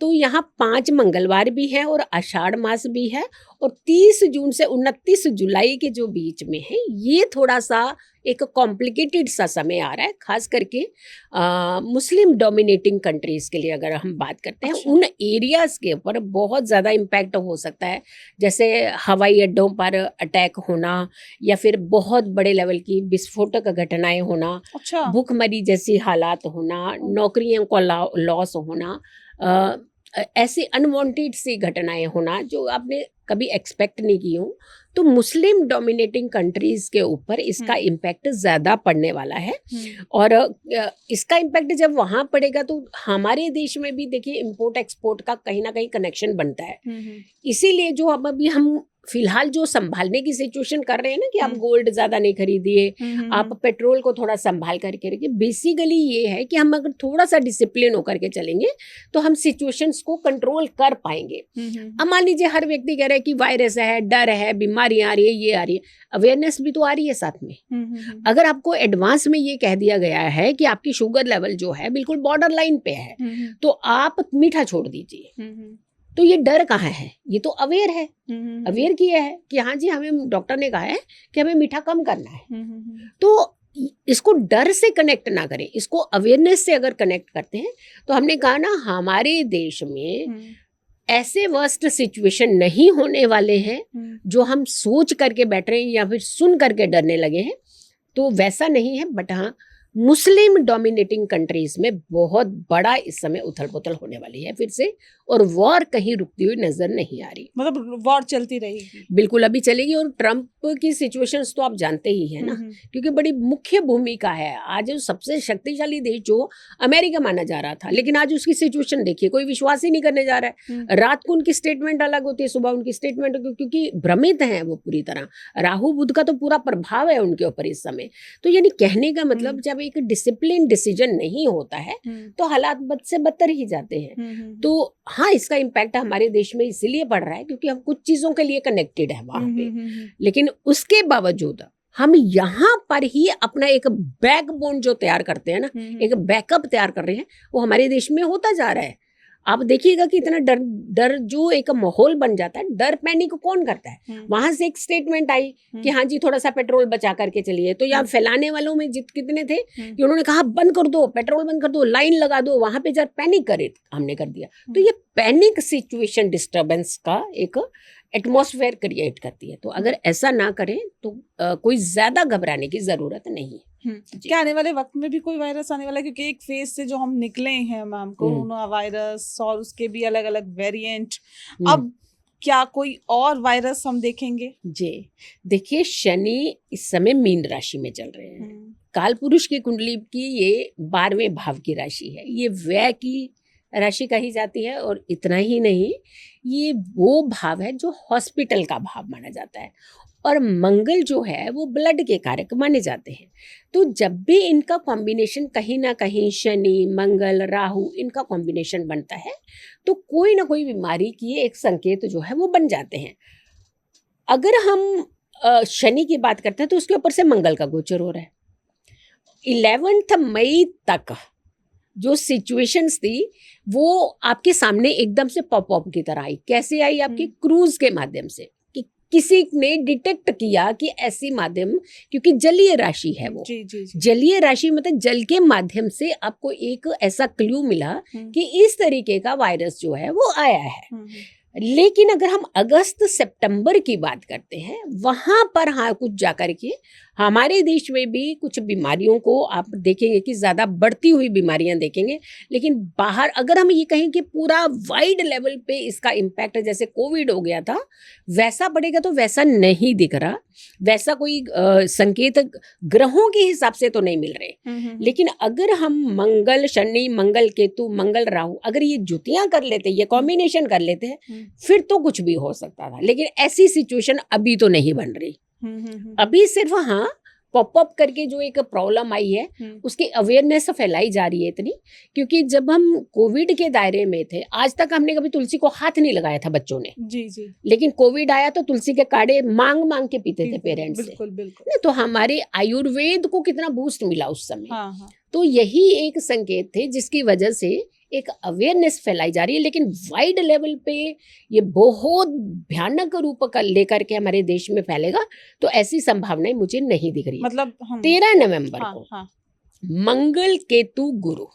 Speaker 1: तो यहाँ 5 मंगलवार भी है और आषाढ़ मास भी है, और 30 जून से 29 जुलाई के जो बीच में है, ये थोड़ा सा एक कॉम्प्लिकेटेड सा समय आ रहा है, खास करके मुस्लिम डोमिनेटिंग कंट्रीज के लिए अगर हम बात करते हैं।
Speaker 2: अच्छा।
Speaker 1: उन एरियाज के ऊपर बहुत ज़्यादा इम्पैक्ट हो सकता है, जैसे हवाई अड्डों पर अटैक होना, या फिर बहुत बड़े लेवल की विस्फोटक घटनाएं होना,
Speaker 2: अच्छा।
Speaker 1: भूखमरी जैसी हालात होना, नौकरियों का लॉस होना, ऐसी अनवांटेड सी घटनाएं होना जो आपने कभी एक्सपेक्ट नहीं की हो, तो मुस्लिम डोमिनेटिंग कंट्रीज के ऊपर इसका इम्पैक्ट ज़्यादा पड़ने वाला है। और इसका इम्पैक्ट जब वहाँ पड़ेगा तो हमारे देश में भी देखिए इम्पोर्ट एक्सपोर्ट का कहीं ना कहीं कनेक्शन बनता है। इसीलिए जो अब अभी हम फिलहाल जो संभालने की सिचुएशन कर रहे हैं ना कि आप गोल्ड ज्यादा नहीं खरीदिए, आप पेट्रोल को थोड़ा संभाल करके रखिए, बेसिकली ये है कि हम अगर थोड़ा सा डिसिप्लिन होकर के चलेंगे तो हम सिचुएशंस को कंट्रोल कर पाएंगे। अब मान लीजिए हर व्यक्ति कह रहा है कि वायरस है, डर है, बीमारियां आ रही है, ये आ रही है, अवेयरनेस भी तो आ रही है साथ में। अगर आपको एडवांस में ये कह दिया गया है कि आपकी शुगर लेवल जो है बिल्कुल बॉर्डर लाइन पे है, तो आप मीठा छोड़ दीजिए, तो ये डर कहाँ है? ये तो अवेयर है, अवेयर किया है कि हाँ जी हमें डॉक्टर ने कहा है कि हमें मीठा कम करना है। तो इसको डर से कनेक्ट ना करें, इसको अवेयरनेस से अगर कनेक्ट करते हैं तो हमने कहा ना हमारे देश में ऐसे वर्स्ट सिचुएशन नहीं होने वाले हैं जो हम सोच करके बैठ रहे हैं या फिर सुन करके डरने लगे हैं, तो वैसा नहीं है। बट हाँ, मुस्लिम डोमिनेटिंग कंट्रीज में बहुत बड़ा इस समय उथल पुथल होने वाली है फिर से, और वॉर कहीं रुकती हुई नजर नहीं आ रही।
Speaker 2: मतलब वॉर चलती रहेगी?
Speaker 1: बिल्कुल अभी चलेगी। और ट्रम्प की सिचुएशंस तो आप जानते ही है ना, क्योंकि बड़ी मुख्य भूमिका है। आज सबसे शक्तिशाली देश जो अमेरिका माना जा रहा था, लेकिन आज उसकी सिचुएशन देखिए, कोई विश्वास ही नहीं करने जा रहा है। रात को उनकी स्टेटमेंट अलग होती है, सुबह उनकी स्टेटमेंट, क्योंकि भ्रमित हैं वो पूरी तरह। राहु बुध का तो पूरा प्रभाव है उनके ऊपर इस समय। तो यानी कहने का मतलब जब एक डिसिप्लिन डिसीजन नहीं होता है तो हालात बद से बदतर ही जाते हैं। तो हाँ, इसका इम्पैक्ट हमारे देश में इसीलिए पड़ रहा है क्योंकि हम कुछ चीजों के लिए कनेक्टेड है वहां पे, लेकिन उसके बावजूद हम यहाँ पर ही अपना एक बैकबोन जो तैयार करते हैं ना, एक बैकअप तैयार कर रहे हैं, वो हमारे देश में होता जा रहा है। आप देखिएगा कि इतना डर जो एक माहौल बन जाता है, डर पैनिक कौन करता है? वहां से एक स्टेटमेंट आई कि हाँ जी थोड़ा सा पेट्रोल बचा करके चलिए, तो यहाँ फैलाने वालों में कितने थे कि उन्होंने कहा बंद कर दो, पेट्रोल बंद कर दो, लाइन लगा दो, वहां पे जब पैनिक करे हमने कर दिया। तो ये पैनिक सिचुएशन डिस्टर्बेंस का एक एटमॉस्फेयर क्रिएट करती है। तो अगर ऐसा ना करें तो कोई ज्यादा घबराने की जरूरत नहीं है।
Speaker 2: क्या आने वाले वक्त में भी कोई वायरस आने वाला है? क्योंकि एक फेज से जो हम निकले हैं मैम, कोरोना वायरस और उसके भी अलग अलग वेरिएंट, अब क्या कोई और वायरस हम देखेंगे?
Speaker 1: जी देखिए, शनि इस समय मीन राशि में चल रहे हैं। काल पुरुष की कुंडली की ये 12वें भाव की राशि है, ये व्यय की राशि कही जाती है। और इतना ही नहीं, ये वो भाव है जो हॉस्पिटल का भाव माना जाता है, और मंगल जो है वो ब्लड के कारक माने जाते हैं। तो जब भी इनका कॉम्बिनेशन कहीं ना कहीं शनि, मंगल, राहु, इनका कॉम्बिनेशन बनता है तो कोई ना कोई बीमारी की एक संकेत जो है वो बन जाते हैं। अगर हम शनि की बात करते हैं तो उसके ऊपर से मंगल का गोचर हो रहा है। 11 मई तक जो सिचुएशंस थी वो आपके सामने एकदम से पॉप अप की तरह आई। कैसे आई? आपकी क्रूज के माध्यम से, कि किसी ने डिटेक्ट किया कि ऐसी माध्यम, क्योंकि जलीय राशि है वो। जी। जलीय राशि मतलब जल के माध्यम से आपको एक ऐसा क्लू मिला कि इस तरीके का वायरस जो है वो आया है। लेकिन अगर हम अगस्त सितंबर की बात करते हैं, वहां पर हाँ कुछ जाकर के हमारे देश में भी कुछ बीमारियों को आप देखेंगे कि ज़्यादा बढ़ती हुई बीमारियां देखेंगे। लेकिन बाहर अगर हम ये कहें कि पूरा वाइड लेवल पे इसका इम्पैक्ट जैसे कोविड हो गया था वैसा पड़ेगा, तो वैसा नहीं दिख रहा। वैसा कोई संकेत ग्रहों के हिसाब से तो नहीं मिल रहे। लेकिन अगर हम मंगल शनि, मंगल केतु, मंगल राहु अगर ये जुतियां कर लेते, ये कॉम्बिनेशन कर लेते हैं, फिर तो कुछ भी हो सकता था। लेकिन ऐसी सिचुएशन अभी तो नहीं बन रही। अभी सिर्फ हाँ पॉप अप करके जो एक प्रॉब्लम आई है उसकी अवेयरनेस फैलाई जा रही है इतनी, क्योंकि जब हम कोविड के दायरे में थे आज तक हमने कभी तुलसी को हाथ नहीं लगाया था बच्चों ने। जी। लेकिन कोविड आया तो तुलसी के काढ़े मांग मांग के पीते थे पेरेंट्स से। बिल्कुल। तो हमारे आयुर्वेद को कितना बूस्ट मिला उस समय। हाँ। तो यही एक संकेत थे जिसकी वजह से एक अवेयरनेस फैलाई जा रही है। लेकिन वाइड लेवल पे ये बहुत भयानक रूप का लेकर के हमारे देश में फैलेगा तो ऐसी संभावनाएं मुझे नहीं दिख रही। मतलब 13 नवंबर को मंगल केतु गुरु।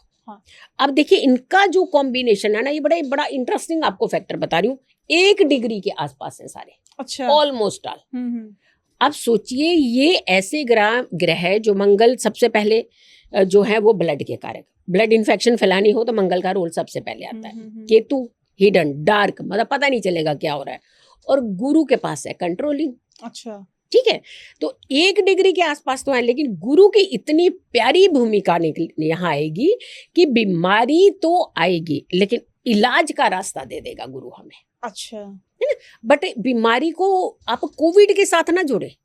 Speaker 1: अब देखिए इनका जो कॉम्बिनेशन है ना, ये बड़ा इंटरेस्टिंग आपको फैक्टर बता रही हूँ। 1 डिग्री के आसपास है सारे। अच्छा। Almost all. अब सोचिए ये ऐसे ग्रह है जो मंगल सबसे पहले जो है वो ब्लड के कारक, ब्लड इन्फेक्शन फैलानी हो तो मंगल का रोल सबसे पहले आता है। केतु हिडन डार्क, मतलब पता नहीं चलेगा क्या हो रहा है। और गुरु के पास है कंट्रोलिंग।
Speaker 2: अच्छा।
Speaker 1: ठीक है, तो 1 डिग्री के आसपास तो है, लेकिन गुरु की इतनी प्यारी भूमिका यहाँ आएगी कि बीमारी तो आएगी लेकिन इलाज का रास्ता दे देगा गुरु हमें,
Speaker 2: अच्छा।
Speaker 1: है ना। बट बीमारी को आप कोविड के साथ ना जोड़े,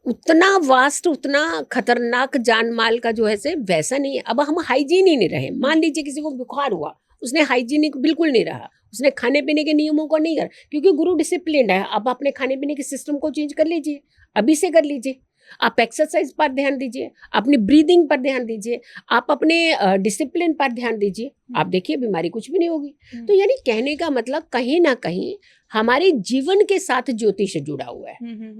Speaker 1: उतना वास्ट, उतना खतरनाक जान माल का जो है से वैसा नहीं है। अब हम हाइजीन ही नहीं रहे। मान लीजिए किसी को बुखार हुआ, उसने हाइजीनिक बिल्कुल नहीं रहा, उसने खाने पीने के नियमों को नहीं करा, क्योंकि गुरु डिसिप्लिन है। अब अपने खाने पीने के सिस्टम को चेंज कर लीजिए, अभी से कर लीजिए। आप एक्सरसाइज पर ध्यान दीजिए, अपनी ब्रीदिंग पर ध्यान दीजिए, आप अपने डिसिप्लिन पर ध्यान दीजिए, आप देखिए बीमारी कुछ भी नहीं होगी। तो यानी कहने का मतलब कहीं ना कहीं हमारे जीवन के साथ ज्योतिष जुड़ा हुआ है।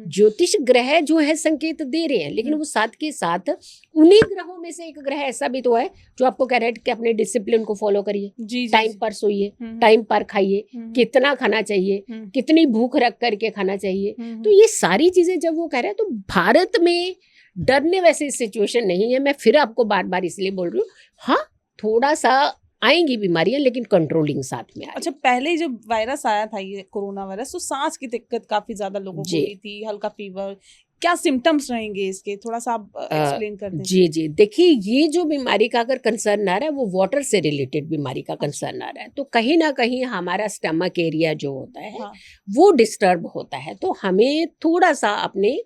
Speaker 1: ज्योतिष ग्रह जो है संकेत दे रहे हैं, लेकिन वो साथ के साथ उन्हीं ग्रहों में से एक ग्रह ऐसा भी तो है जो आपको कह रहा है कि अपने डिसिप्लिन को फॉलो करिए, टाइम पर सोइए, टाइम पर खाइए, कितना खाना चाहिए, कितनी भूख रख करके खाना चाहिए। तो ये सारी चीजें जब वो कह रहे हैं, तो भारत में डरने वैसी सिचुएशन नहीं है। मैं फिर आपको बार बार इसलिए बोल रही हूँ, हाँ थोड़ा सा आएंगी बीमारियां, लेकिन कंट्रोलिंग साथ में आएगी।
Speaker 2: अच्छा, पहले जब वायरस आया था ये कोरोना वायरस, तो सांस की दिक्कत काफी ज्यादा लोगों को हुई थी, हल्का फीवर, क्या सिम्टम्स रहेंगे इसके, थोड़ा सा आप एक्सप्लेन कर दें।
Speaker 1: जी जी, देखिए ये जो बीमारी का अगर कंसर्न आ रहा है वो वाटर से रिलेटेड बीमारी का कंसर्न आ रहा है, तो कहीं ना कहीं हमारा स्टमक एरिया जो होता है वो डिस्टर्ब होता है। तो हमें थोड़ा सा अपने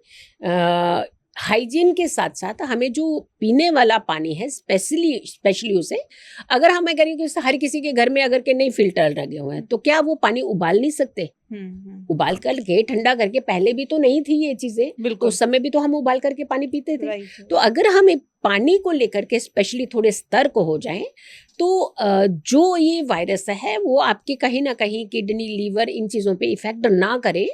Speaker 1: हाइजीन के साथ साथ हमें जो पीने वाला पानी है, स्पेशली उसे, अगर हमें करें कि हर किसी के घर में अगर के नहीं फिल्टर लगे हुए हैं, तो क्या वो पानी उबाल नहीं सकते? उबाल करके ठंडा करके, पहले भी तो नहीं थी ये चीजें, बिल्कुल उस समय भी तो हम उबाल करके पानी पीते थे। तो अगर हमें पानी को लेकर के स्पेशली थोड़े सतर्क हो जाएं, तो जो ये वायरस है वो आपके कहीं ना कहीं किडनी, लीवर, इन चीज़ों पे इफेक्ट ना करे,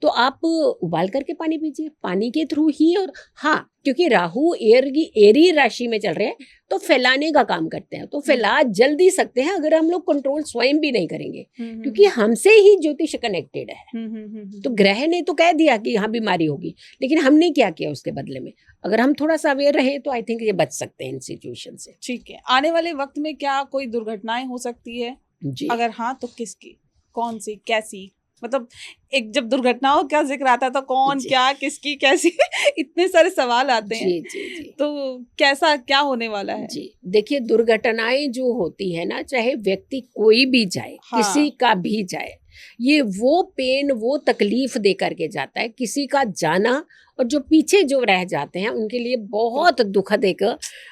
Speaker 1: तो आप उबाल करके पानी पीजिए, पानी के थ्रू ही। और हाँ, क्योंकि राहु एरी राशि में चल रहे हैं, तो फैलाने का काम करते हैं, तो फैला जल्दी सकते हैं अगर हम लोग कंट्रोल स्वयं भी नहीं करेंगे, क्योंकि हमसे ही ज्योतिष कनेक्टेड है। तो ग्रह ने तो कह दिया कि यहाँ बीमारी होगी, लेकिन हमने क्या किया उसके बदले में? अगर हम थोड़ा सा अवेयर रहे तो आई थिंक ये बच सकते हैं इन सिचुएशन से।
Speaker 2: ठीक है, आने वाले वक्त में क्या कोई दुर्घटनाएं हो सकती है जी? अगर हाँ तो किसकी, कौन सी, कैसी? मतलब एक जब दुर्घटना हो क्या जिक्र आता है, तो कौन, क्या, किसकी, कैसी इतने सारे सवाल आते हैं। जी। तो कैसा क्या होने वाला है?
Speaker 1: जी देखिए, दुर्घटनाएं जो होती है ना, चाहे व्यक्ति कोई भी जाए, किसी का भी जाए, ये वो पेन, वो तकलीफ दे करके जाता है। किसी का जाना और जो पीछे जो रह जाते हैं उनके लिए बहुत दुखद एक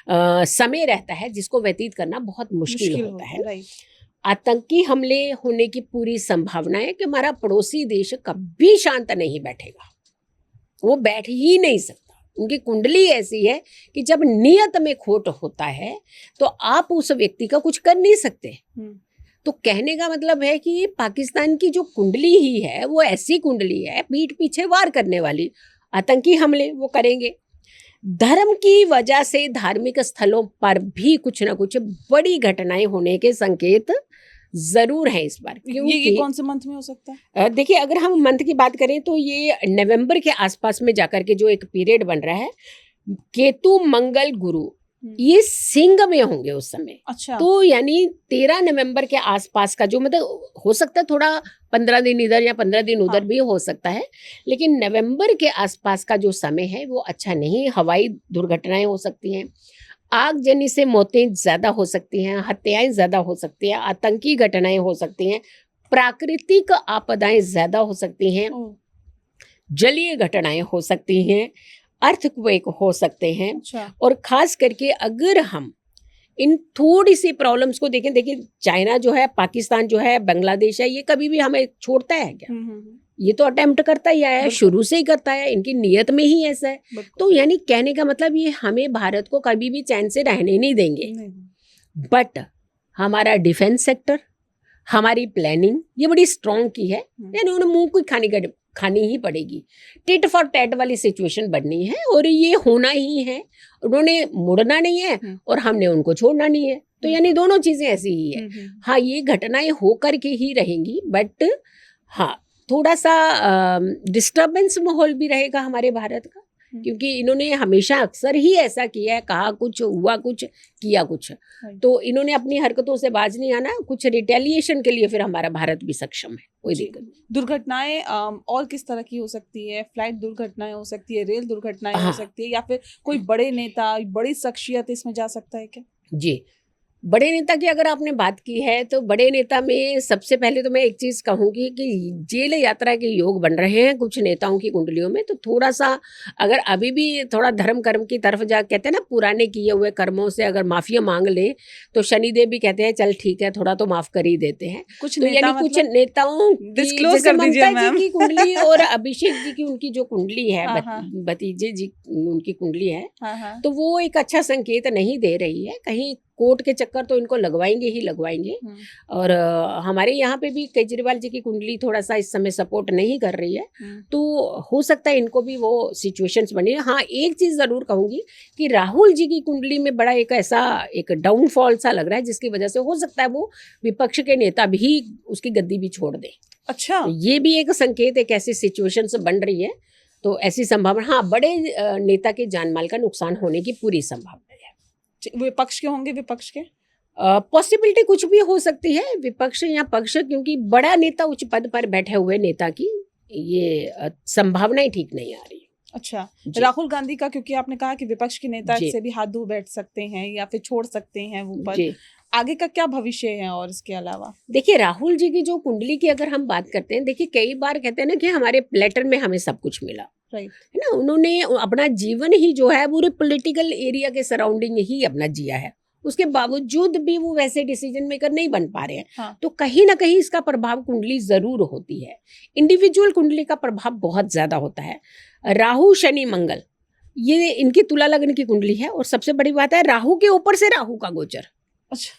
Speaker 1: समय रहता है, जिसको व्यतीत करना बहुत मुश्किल होता है। आतंकी हमले होने की पूरी संभावना है कि हमारा पड़ोसी देश कभी शांत नहीं बैठेगा, वो बैठ ही नहीं सकता। उनकी कुंडली ऐसी है कि जब नियत में खोट होता है तो आप उस व्यक्ति का कुछ कर नहीं सकते। तो कहने का मतलब है कि पाकिस्तान की जो कुंडली ही है वो ऐसी कुंडली है, पीठ पीछे वार करने वाली। आतंकी हमले वो करेंगे। धर्म की वजह से धार्मिक स्थलों पर भी कुछ ना कुछ बड़ी घटनाएं होने के संकेत जरूर है इस बार।
Speaker 2: ये कौन से मंथ में हो सकता है?
Speaker 1: देखिए, अगर हम मंथ की बात करें तो ये नवंबर के आसपास में जाकर के जो एक पीरियड बन रहा है, केतु, मंगल, गुरु, ये सिंह में होंगे उस समय।
Speaker 2: अच्छा।
Speaker 1: तो यानी 13 नवंबर के आसपास का जो, मतलब हो सकता है थोड़ा 15 दिन इधर या 15 दिन उधर भी हो सकता है, लेकिन नवंबर के आसपास का जो समय है वो अच्छा नहीं। हवाई दुर्घटनाएं हो सकती हैं, आगजनी से मौतें ज्यादा हो सकती हैं, हत्याएं ज्यादा हो सकती हैं, आतंकी घटनाएं हो सकती हैं, प्राकृतिक आपदाएं ज्यादा हो सकती हैं, जलीय घटनाएं हो सकती हैं, अर्थक्वेक हो सकते हैं।
Speaker 2: अच्छा।
Speaker 1: और खास करके अगर हम इन थोड़ी सी प्रॉब्लम्स को देखें, देखिए चाइना जो है, पाकिस्तान जो है, बांग्लादेश है, ये कभी भी हमें छोड़ता है क्या? ये तो अटेम्प्ट करता ही आया है, शुरू से ही करता है, इनकी नियत में ही ऐसा है। तो यानी कहने का मतलब ये हमें भारत को कभी भी चैन से रहने नहीं देंगे। बट हमारा डिफेंस सेक्टर, हमारी प्लानिंग ये बड़ी स्ट्रॉन्ग की है, यानी उन्हें मुंह को खानी ही पड़ेगी। टिट फॉर टैट वाली सिचुएशन बननी है और ये होना ही है। उन्होंने मुड़ना नहीं है और हमने उनको छोड़ना नहीं है। तो यानी दोनों चीजें ऐसी ही है। हाँ, ये घटनाएं होकर के ही रहेंगी, बट हाँ थोड़ा सा डिस्टर्बेंस माहौल भी रहेगा हमारे भारत का, क्योंकि इन्होंने हमेशा अक्सर ही ऐसा किया है, कहा कुछ, हुआ कुछ, किया कुछ। तो इन्होंने अपनी हरकतों से बाज नहीं आना, कुछ रिटेलिएशन के लिए फिर हमारा भारत भी सक्षम है, कोई दिक्कत नहीं।
Speaker 2: दुर्घटनाएं और किस तरह की हो सकती है? फ्लाइट दुर्घटनाएं हो सकती है, रेल दुर्घटनाएं हो
Speaker 1: हाँ।
Speaker 2: सकती है, या फिर कोई बड़े नेता, बड़ी शख्सियत इसमें जा सकता है क्या?
Speaker 1: जी, बड़े नेता की अगर आपने बात की है तो बड़े नेता में सबसे पहले तो मैं एक चीज कहूंगी कि जेल यात्रा के योग बन रहे हैं कुछ नेताओं की कुंडलियों में। तो थोड़ा सा अगर अभी भी थोड़ा धर्म कर्म की तरफ जा, कहते हैं ना, पुराने किए हुए कर्मों से अगर माफिया मांग ले तो शनिदेव भी कहते हैं चल ठीक है, थोड़ा तो माफ कर ही देते हैं।
Speaker 2: कुछ
Speaker 1: तो
Speaker 2: नेता
Speaker 1: यानी कुछ
Speaker 2: मतलब
Speaker 1: नेताओं की,
Speaker 2: डिस्क्लोज
Speaker 1: जैसे
Speaker 2: कर दीजिए
Speaker 1: ममता जी
Speaker 2: मैम।
Speaker 1: की कुंडली और अभिषेक जी की उनकी जो कुंडली है,
Speaker 2: हाँ, हाँ।
Speaker 1: भतीजे जी उनकी कुंडली है,
Speaker 2: हाँ, हाँ।
Speaker 1: तो वो एक अच्छा संकेत नहीं दे रही है। कहीं कोर्ट के चक्कर तो इनको लगवाएंगे ही लगवाएंगे। और हमारे यहाँ पे भी केजरीवाल जी की कुंडली थोड़ा सा इस समय सपोर्ट नहीं कर रही है, तो हो सकता है इनको भी वो सिचुएशंस बनी है। हाँ, एक चीज़ ज़रूर कहूँगी कि राहुल जी की कुंडली में बड़ा एक ऐसा एक डाउनफॉल सा लग रहा है, जिसकी वजह से हो सकता है वो विपक्ष के नेता भी उसकी गद्दी भी छोड़ दें।
Speaker 2: अच्छा,
Speaker 1: तो ये भी एक संकेत, एक ऐसी सिचुएशंस बन रही है। तो ऐसी संभावना, हाँ, बड़े नेता के जानमाल का नुकसान होने की पूरी संभावना है।
Speaker 2: विपक्ष के होंगे? विपक्ष के
Speaker 1: पॉसिबिलिटी कुछ भी हो सकती है, विपक्ष या पक्ष, क्योंकि बड़ा नेता उच्च पद पर बैठे हुए नेता की ये संभावनाएं ठीक नहीं आ रही।
Speaker 2: अच्छा,
Speaker 1: जी।
Speaker 2: राहुल गांधी का, क्योंकि आपने कहा कि विपक्ष के नेता
Speaker 1: जी।
Speaker 2: से भी हाथ धो बैठ सकते हैं या फिर छोड़ सकते हैं वो पद,
Speaker 1: जी,
Speaker 2: आगे का क्या भविष्य है? और इसके अलावा
Speaker 1: देखिए राहुल जी की जो कुंडली की अगर हम बात करते हैं, देखिए कई बार कहते हैं ना कि हमारे प्लेटर में हमें सब कुछ मिला,
Speaker 2: राइट,
Speaker 1: है ना। उन्होंने अपना जीवन ही जो है पूरे पॉलिटिकल एरिया के सराउंडिंग ही अपना जिया है, उसके बावजूद भी वो वैसे डिसीजन मेकर नहीं बन पा रहे हैं।
Speaker 2: हाँ।
Speaker 1: तो कहीं ना कहीं इसका प्रभाव कुंडली जरूर होती है, इंडिविजुअल कुंडली का प्रभाव बहुत ज्यादा होता है। राहु शनि मंगल ये इनकी तुला लग्न की कुंडली है, और सबसे बड़ी बात है राहु के ऊपर से राहु का गोचर।
Speaker 2: अच्छा,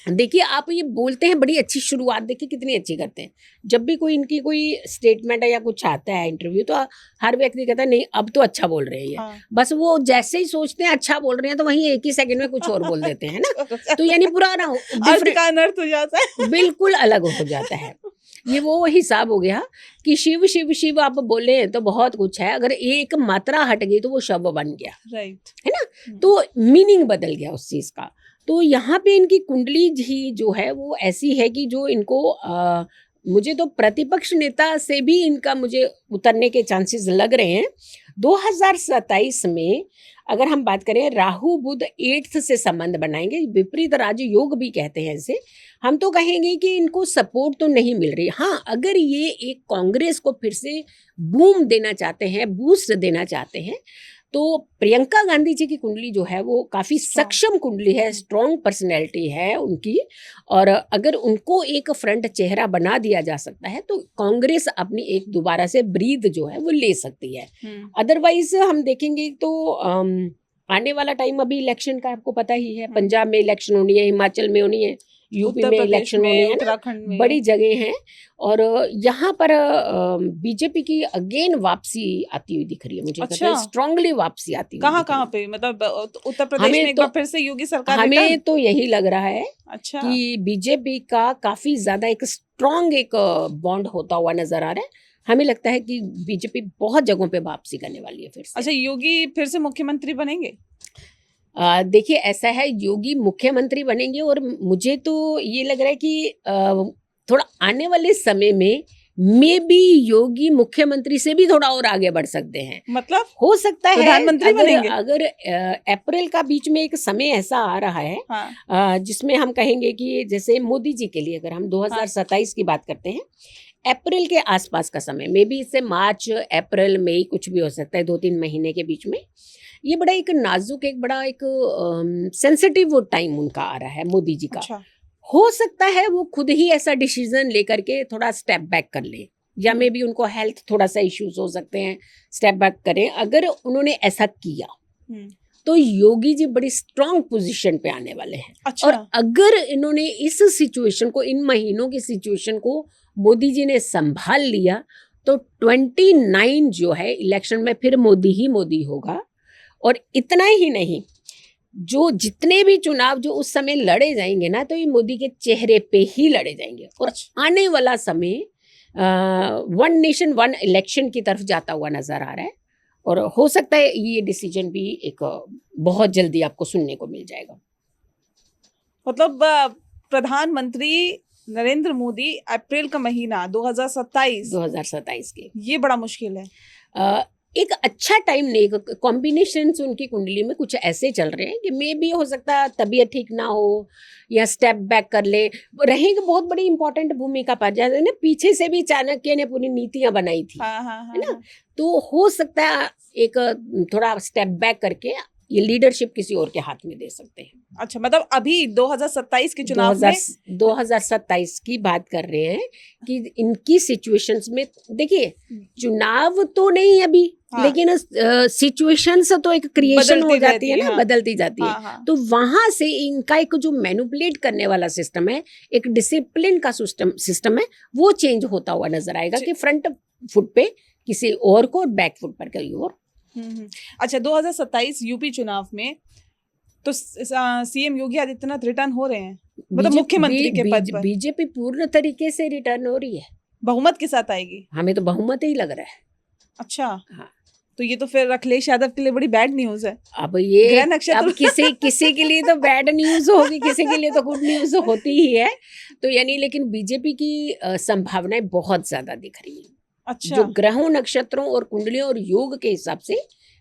Speaker 1: देखिए आप ये बोलते हैं बड़ी अच्छी शुरुआत, देखिए कितनी अच्छी करते हैं। जब भी कोई इनकी कोई स्टेटमेंट है या कुछ आता है इंटरव्यू, तो हर व्यक्ति कहता है नहीं अब तो अच्छा बोल रहे हैं ये।
Speaker 2: हाँ।
Speaker 1: बस वो जैसे ही सोचते हैं अच्छा बोल रहे हैं तो वहीं एक ही सेकंड में कुछ और बोल देते हैं ना। तो यानी पुराना
Speaker 2: अर्थ का अनर्थ हो जाता है।
Speaker 1: बिल्कुल अलग हो जाता है। ये वो हिसाब हो गया कि शिव शिव शिव आप बोले तो बहुत कुछ है, अगर एक मात्रा हट गई तो वो शव बन गया,
Speaker 2: राइट,
Speaker 1: है ना। तो मीनिंग बदल गया उस चीज का। तो यहाँ पे इनकी कुंडली ही जो है वो ऐसी है कि जो इनको मुझे तो प्रतिपक्ष नेता से भी इनका मुझे उतरने के चांसेस लग रहे हैं। 2027 में अगर हम बात करें, राहु बुध 8th से संबंध बनाएंगे, विपरीत राजयोग भी कहते हैं इसे। हम तो कहेंगे कि इनको सपोर्ट तो नहीं मिल रही। हाँ, अगर ये एक कांग्रेस को फिर से बूम देना चाहते हैं, बूस्ट देना चाहते हैं, तो प्रियंका गांधी जी की कुंडली जो है वो काफी सक्षम कुंडली है, स्ट्रॉन्ग पर्सनैलिटी है उनकी, और अगर उनको एक फ्रंट चेहरा बना दिया जा सकता है तो कांग्रेस अपनी एक दोबारा से ब्रीथ जो है वो ले सकती है। अदरवाइज हम देखेंगे तो आने वाला टाइम, अभी इलेक्शन का आपको पता ही है, पंजाब में इलेक्शन होनी है, हिमाचल में होनी है, यूपी में इलेक्शन होनी है,
Speaker 2: उत्तराखंड में
Speaker 1: बड़ी जगह हैं, और यहाँ पर बीजेपी की अगेन वापसी आती हुई दिख रही है मुझे।
Speaker 2: अच्छा,
Speaker 1: स्ट्रांगली वापसी आती हुई
Speaker 2: कहाँ
Speaker 1: दिख रही
Speaker 2: कहाँ
Speaker 1: है।
Speaker 2: पे, मतलब उत्तर प्रदेश
Speaker 1: हमें
Speaker 2: में एक
Speaker 1: तो-
Speaker 2: बार फिर से योगी सरकार
Speaker 1: हमें
Speaker 2: रिटर्न?
Speaker 1: तो यही लग रहा है
Speaker 2: अच्छा,
Speaker 1: कि बीजेपी का काफी ज्यादा एक स्ट्रॉन्ग एक बॉन्ड होता हुआ नजर आ रहा है। हमें लगता है कि बीजेपी बहुत जगहों पे वापसी करने वाली है फिर से।
Speaker 2: अच्छा, योगी फिर से मुख्यमंत्री बनेंगे?
Speaker 1: देखिए ऐसा है, योगी मुख्यमंत्री बनेंगे, और मुझे तो ये लग रहा है कि थोड़ा आने वाले समय में मे बी योगी मुख्यमंत्री से भी थोड़ा और आगे बढ़ सकते हैं।
Speaker 2: मतलब
Speaker 1: हो सकता है
Speaker 2: प्रधानमंत्री बनेंगे?
Speaker 1: अगर अप्रैल का बीच में एक समय ऐसा आ रहा है
Speaker 2: हाँ,
Speaker 1: जिसमें हम कहेंगे कि जैसे मोदी जी के लिए अगर हम 2027 की बात करते हैं, अप्रैल के आसपास का समय, मे बी इससे मार्च अप्रैल मई कुछ भी हो सकता है, 2-3 महीने के बीच में, ये बड़ा एक नाजुक, एक बड़ा एक सेंसिटिव टाइम उनका आ रहा है मोदी जी का।
Speaker 2: अच्छा,
Speaker 1: हो सकता है वो खुद ही ऐसा डिसीजन लेकर के थोड़ा स्टेप बैक कर ले, या मे बी उनको हेल्थ थोड़ा सा इश्यूज हो सकते हैं, स्टेप बैक करें। अगर उन्होंने ऐसा किया तो योगी जी बड़ी स्ट्रांग पोजीशन पे आने वाले हैं।
Speaker 2: अच्छा,
Speaker 1: और अगर इन्होंने इस सिचुएशन को, इन महीनों की सिचुएशन को मोदी जी ने संभाल लिया, तो 29 जो है इलेक्शन में फिर मोदी ही मोदी होगा। और इतना ही नहीं, जो जितने भी चुनाव जो उस समय लड़े जाएंगे ना, तो ये मोदी के चेहरे पे ही लड़े जाएंगे। और आने वाला समय वन नेशन वन इलेक्शन की तरफ जाता हुआ नजर आ रहा है। और हो सकता है ये डिसीजन भी एक बहुत जल्दी आपको सुनने को मिल जाएगा।
Speaker 2: मतलब प्रधानमंत्री नरेंद्र मोदी अप्रैल का महीना 2027
Speaker 1: के
Speaker 2: ये बड़ा मुश्किल है।
Speaker 1: एक अच्छा टाइम नहीं, कॉम्बिनेशन उनकी कुंडली में कुछ ऐसे चल रहे हैं कि मे भी हो सकता है तबीयत ठीक ना हो या स्टेप बैक कर ले, रहेगी बहुत बड़ी इंपॉर्टेंट भूमिका पा जाए ना। पीछे से भी चाणक्य ने पूरी नीतियां बनाई थी, है ना, तो हो सकता है एक थोड़ा स्टेप बैक करके ये लीडरशिप किसी और के हाथ में दे सकते हैं।
Speaker 2: अच्छा, मतलब अभी 2027 के चुनाव में
Speaker 1: 2027 की बात कर रहे हैं कि इनकी सिचुएशंस में, देखिए चुनाव तो नहीं अभी,
Speaker 2: हाँ।
Speaker 1: लेकिन सिचुएशंस तो एक क्रिएशन हो जाती है ना,
Speaker 2: हाँ।
Speaker 1: बदलती जाती है।
Speaker 2: हाँ।
Speaker 1: तो वहां से इनका एक जो मैनिपुलेट करने वाला सिस्टम है, एक डिसिप्लिन का सिस्टम है, वो चेंज होता हुआ नजर आएगा कि फ्रंट फुट पे किसी और को और बैक फुट पर कहीं और।
Speaker 2: अच्छा, 2027 यूपी चुनाव में तो सीएम योगी आदित्यनाथ रिटर्न हो रहे हैं, मतलब मुख्यमंत्री के पद पर।
Speaker 1: बीजेपी पूर्ण तरीके से रिटर्न हो रही है,
Speaker 2: बहुमत के साथ आएगी।
Speaker 1: हमें तो बहुमत ही लग रहा है।
Speaker 2: अच्छा,
Speaker 1: हाँ।
Speaker 2: तो ये तो फिर अखिलेश यादव के लिए बड़ी बैड न्यूज है।
Speaker 1: अब ये अब किसी के लिए तो बैड न्यूज होगी, किसी के लिए तो गुड न्यूज होती ही है। तो यानी लेकिन बीजेपी की संभावनाएं बहुत ज्यादा दिख रही है।
Speaker 2: अच्छा,
Speaker 1: जो ग्रहों, नक्षत्रों और कुंडलियों और योग के हिसाब से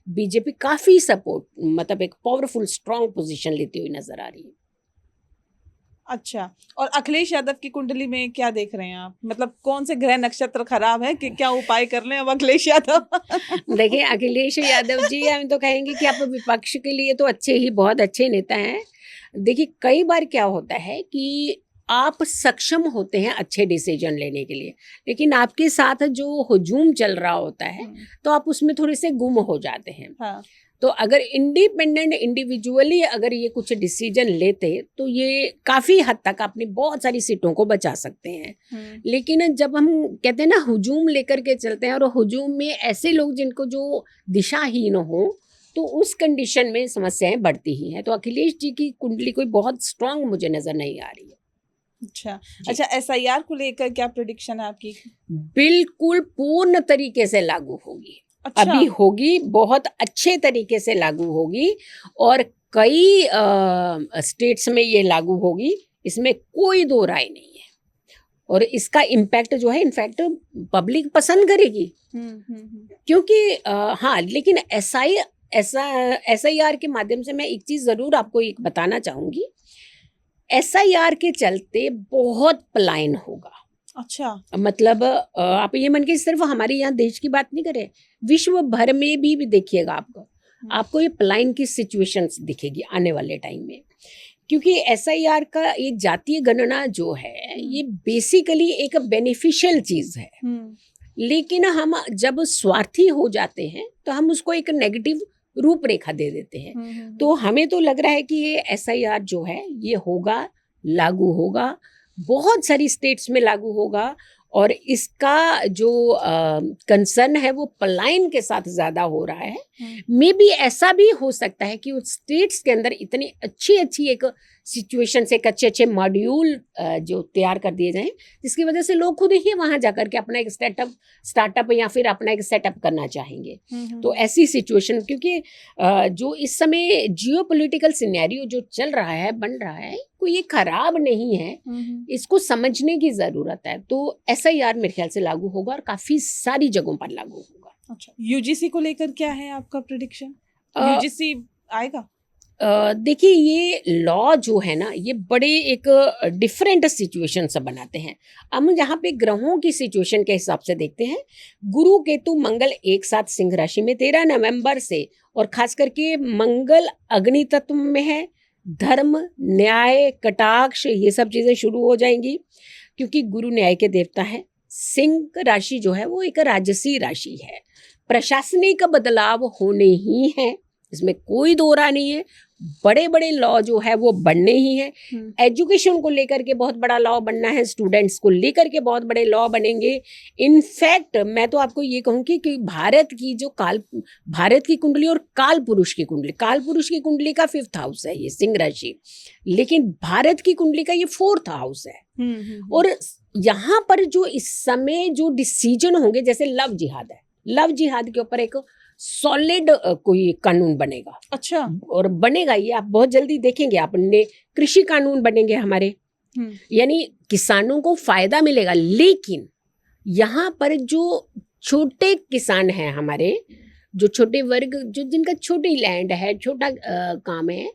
Speaker 1: बीजेपी काफी सपोर्ट, मतलब एक पावरफुल स्ट्रांग पोजीशन लेती हुई नजर आ रही है।
Speaker 2: अच्छा, और अखिलेश यादव की कुंडली में क्या देख रहे हैं आप? मतलब कौन से ग्रह नक्षत्र खराब है कि क्या उपाय कर लें अब अखिलेश यादव?
Speaker 1: देखिए अखिलेश यादव जी, हम तो कहेंगे कि आप विपक्ष के लिए तो बहुत अच्छे नेता हैं। देखिए कई बार क्या होता है कि आप सक्षम होते हैं अच्छे डिसीजन लेने के लिए, लेकिन आपके साथ जो हुजूम चल रहा होता है तो आप उसमें थोड़े से गुम हो जाते हैं।
Speaker 2: हाँ।
Speaker 1: तो अगर इंडिपेंडेंट इंडिविजुअली अगर ये कुछ डिसीजन लेते तो ये काफी हद तक अपनी बहुत सारी सीटों को बचा सकते हैं। लेकिन जब हम कहते हैं ना हुजूम लेकर के चलते हैं और हुजूम में ऐसे लोग जिनको जो दिशाहीन हो, तो उस कंडीशन में समस्याएं बढ़ती ही हैं। तो अखिलेश जी की कुंडली कोई बहुत स्ट्रांग मुझे नजर नहीं आ रही है।
Speaker 2: अच्छा, एसआईआर को लेकर क्या प्रेडिक्शन है आपकी? बिल्कुल
Speaker 1: पूर्ण तरीके से लागू होगी।
Speaker 2: अच्छा।
Speaker 1: अभी होगी, बहुत अच्छे तरीके से लागू होगी और कई स्टेट्स में ये लागू होगी, इसमें कोई दो राय नहीं है। और इसका इम्पैक्ट जो है इनफैक्ट पब्लिक पसंद करेगी। क्योंकि हाँ, लेकिन एसआईआर के माध्यम से मैं एक चीज जरूर आपको एक बताना चाहूंगी, एसआईआर के चलते बहुत पलायन होगा।
Speaker 2: अच्छा,
Speaker 1: मतलब आप ये मन के सिर्फ हमारे यहाँ देश की बात नहीं करें, विश्व भर में भी देखिएगा आपको ये पलायन की सिचुएशंस दिखेगी आने वाले टाइम में। क्योंकि एसआईआर का ये जातीय गणना जो है ये बेसिकली एक बेनिफिशियल चीज है, लेकिन हम जब स्वार्थी हो जाते हैं तो हम उसको एक नेगेटिव रूपरेखा दे देते हैं। तो हमें तो लग रहा है कि ये एसआईआर जो है ये होगा, लागू होगा, बहुत सारी स्टेट्स में लागू होगा और इसका जो कंसर्न है वो पलायन के साथ ज्यादा हो रहा है। मे बी ऐसा भी हो सकता है कि उस स्टेट्स के अंदर इतनी अच्छी एक सिचुएशन से अच्छे मॉड्यूल जो तैयार कर दिए जाएं, जिसकी वजह से लोग खुद ही वहां जाकर के अपना एक स्टार्टअप या फिर अपना एक सेटअप करना चाहेंगे। तो ऐसी सिचुएशन, क्योंकि जो इस समय जियोपॉलिटिकल सिनेरियो जो चल रहा है, बन रहा है, कोई ये खराब नहीं है, इसको समझने की जरूरत है। तो एसआईआर मेरे ख्याल से लागू होगा और काफी सारी जगहों पर लागू होगा।
Speaker 2: अच्छा, यूजीसी को लेकर क्या है आपका प्रेडिक्शन? यूजीसी आएगा?
Speaker 1: देखिए ये लॉ जो है ना ये बड़े एक डिफरेंट सिचुएशन से बनाते हैं। हम यहाँ पे ग्रहों की सिचुएशन के हिसाब से देखते हैं। गुरु केतु मंगल एक साथ सिंह राशि में 13 नवंबर से, और खास करके मंगल अग्नि तत्व में है। धर्म, न्याय, कटाक्ष ये सब चीजें शुरू हो जाएंगी, क्योंकि गुरु न्याय के देवता है। सिंह राशि जो है वो एक राजसी राशि है। प्रशासनिक बदलाव होने ही है, इसमें कोई दो राय नहीं है। बड़े बड़े लॉ जो है वो बनने ही है। एजुकेशन को लेकर के बहुत बड़ा लॉ बनना है, स्टूडेंट्स को लेकर के बहुत बड़े लॉ बनेंगे। इनफैक्ट मैं तो आपको ये कहूँगी कि भारत की कुंडली और काल पुरुष की कुंडली का 5th हाउस है ये सिंह राशि, लेकिन भारत की कुंडली का ये 4th हाउस है। और यहाँ पर जो इस समय जो डिसीजन होंगे, जैसे लव जिहाद है, लव जिहाद के ऊपर एक सॉलिड कोई कानून बनेगा।
Speaker 2: अच्छा।
Speaker 1: और बनेगा, ये आप बहुत जल्दी देखेंगे। आपने कृषि कानून बनेंगे हमारे, यानी किसानों को फायदा मिलेगा। लेकिन यहाँ पर जो छोटे किसान हैं हमारे, जो छोटे वर्ग, जो जिनका छोटी लैंड है, छोटा काम है,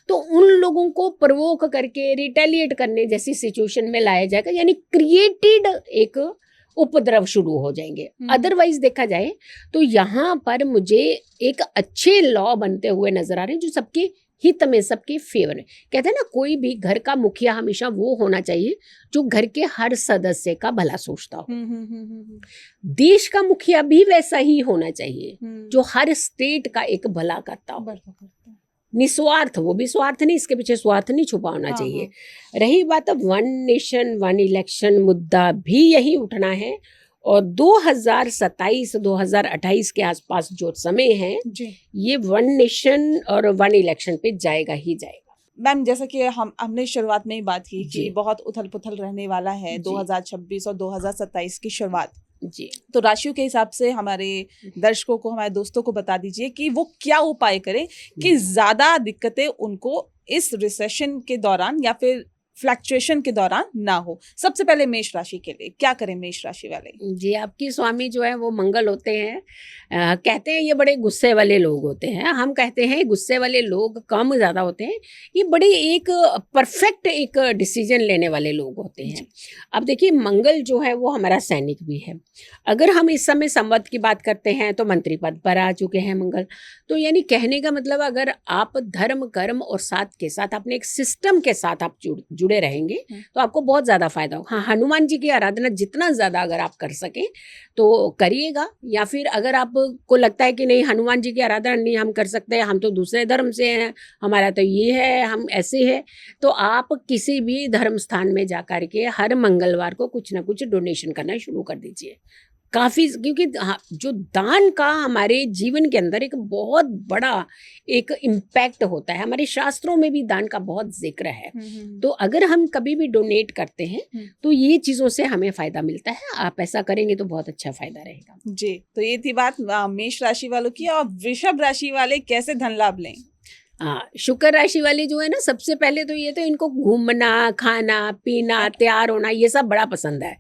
Speaker 1: तो उन लोगों को प्रवोक करके रिटेलिएट करने जैसी सिचुएशन में लाया जाएगा, यानी क्रिएटेड एक उपद्रव शुरू हो जाएंगे। अदरवाइज देखा जाए तो यहाँ पर मुझे एक अच्छे लॉ बनते हुए नजर आ रहे हैं जो सबके हित में, सबके फेवर में। कहते हैं ना, कोई भी घर का मुखिया हमेशा वो होना चाहिए जो घर के हर सदस्य का भला सोचता हो। देश का मुखिया भी वैसा ही होना चाहिए जो हर स्टेट का एक भला करता हो, निस्वार्थ। वो भी स्वार्थ नहीं, इसके पीछे स्वार्थ नहीं छुपा होना चाहिए। रही बात अब वन नेशन वन इलेक्शन, मुद्दा भी यही उठना है। और 2027-2028 के आसपास जो समय है ये वन नेशन और वन इलेक्शन पे जाएगा ही जाएगा।
Speaker 2: मैम, जैसा कि हमने शुरुआत में ही बात की कि बहुत उथल पुथल रहने वाला है 2026 और 2027 की शुरुआत
Speaker 1: जी।
Speaker 2: तो राशियों के हिसाब से हमारे दर्शकों को, हमारे दोस्तों को बता दीजिए कि वो क्या उपाय करें कि ज्यादा दिक्कतें उनको इस रिसेशन के दौरान या फिर फ्लक्चुएशन के दौरान ना हो। सबसे पहले मेष राशि के लिए क्या करें मेष राशि वाले?
Speaker 1: जी, आपकी स्वामी जो है वो मंगल होते हैं। कहते हैं ये बड़े गुस्से वाले लोग होते हैं। हम कहते हैं गुस्से वाले लोग कम ज़्यादा होते हैं, ये बड़े एक परफेक्ट एक डिसीजन लेने वाले लोग होते हैं। अब देखिए, मंगल जो है वो हमारा सैनिक भी है। अगर हम इस समय संवत की बात करते हैं तो मंत्री पद पर आ चुके हैं मंगल। तो यानी कहने का मतलब, अगर आप धर्म कर्म और साथ के साथ अपने एक सिस्टम के साथ आप जुड़े रहेंगे तो आपको बहुत ज़्यादा फायदा होगा। हाँ, हनुमान जी की आराधना जितना ज़्यादा अगर आप कर सकें तो करिएगा। या फिर अगर आपको लगता है कि नहीं, हनुमान जी की आराधना नहीं हम कर सकते, हम तो दूसरे धर्म से हैं, हमारा तो ये है, हम ऐसे हैं, तो आप किसी भी धर्म स्थान में जा कर के हर मंगलवार को कुछ ना कुछ डोनेशन करना शुरू कर दीजिए। काफ़ी, क्योंकि जो दान का हमारे जीवन के अंदर एक बहुत बड़ा एक इम्पैक्ट होता है। हमारे शास्त्रों में भी दान का बहुत जिक्र है। तो अगर हम कभी भी डोनेट करते हैं तो ये चीज़ों से हमें फ़ायदा मिलता है। आप ऐसा करेंगे तो बहुत अच्छा फ़ायदा रहेगा
Speaker 2: जी। तो ये थी बात मेष राशि वालों की। और वृषभ राशि वाले कैसे धन लाभ लें?
Speaker 1: शुक्र राशि वाले जो है ना, सबसे पहले तो ये तो इनको घूमना, खाना पीना, तैयार होना, ये सब बड़ा पसंद है।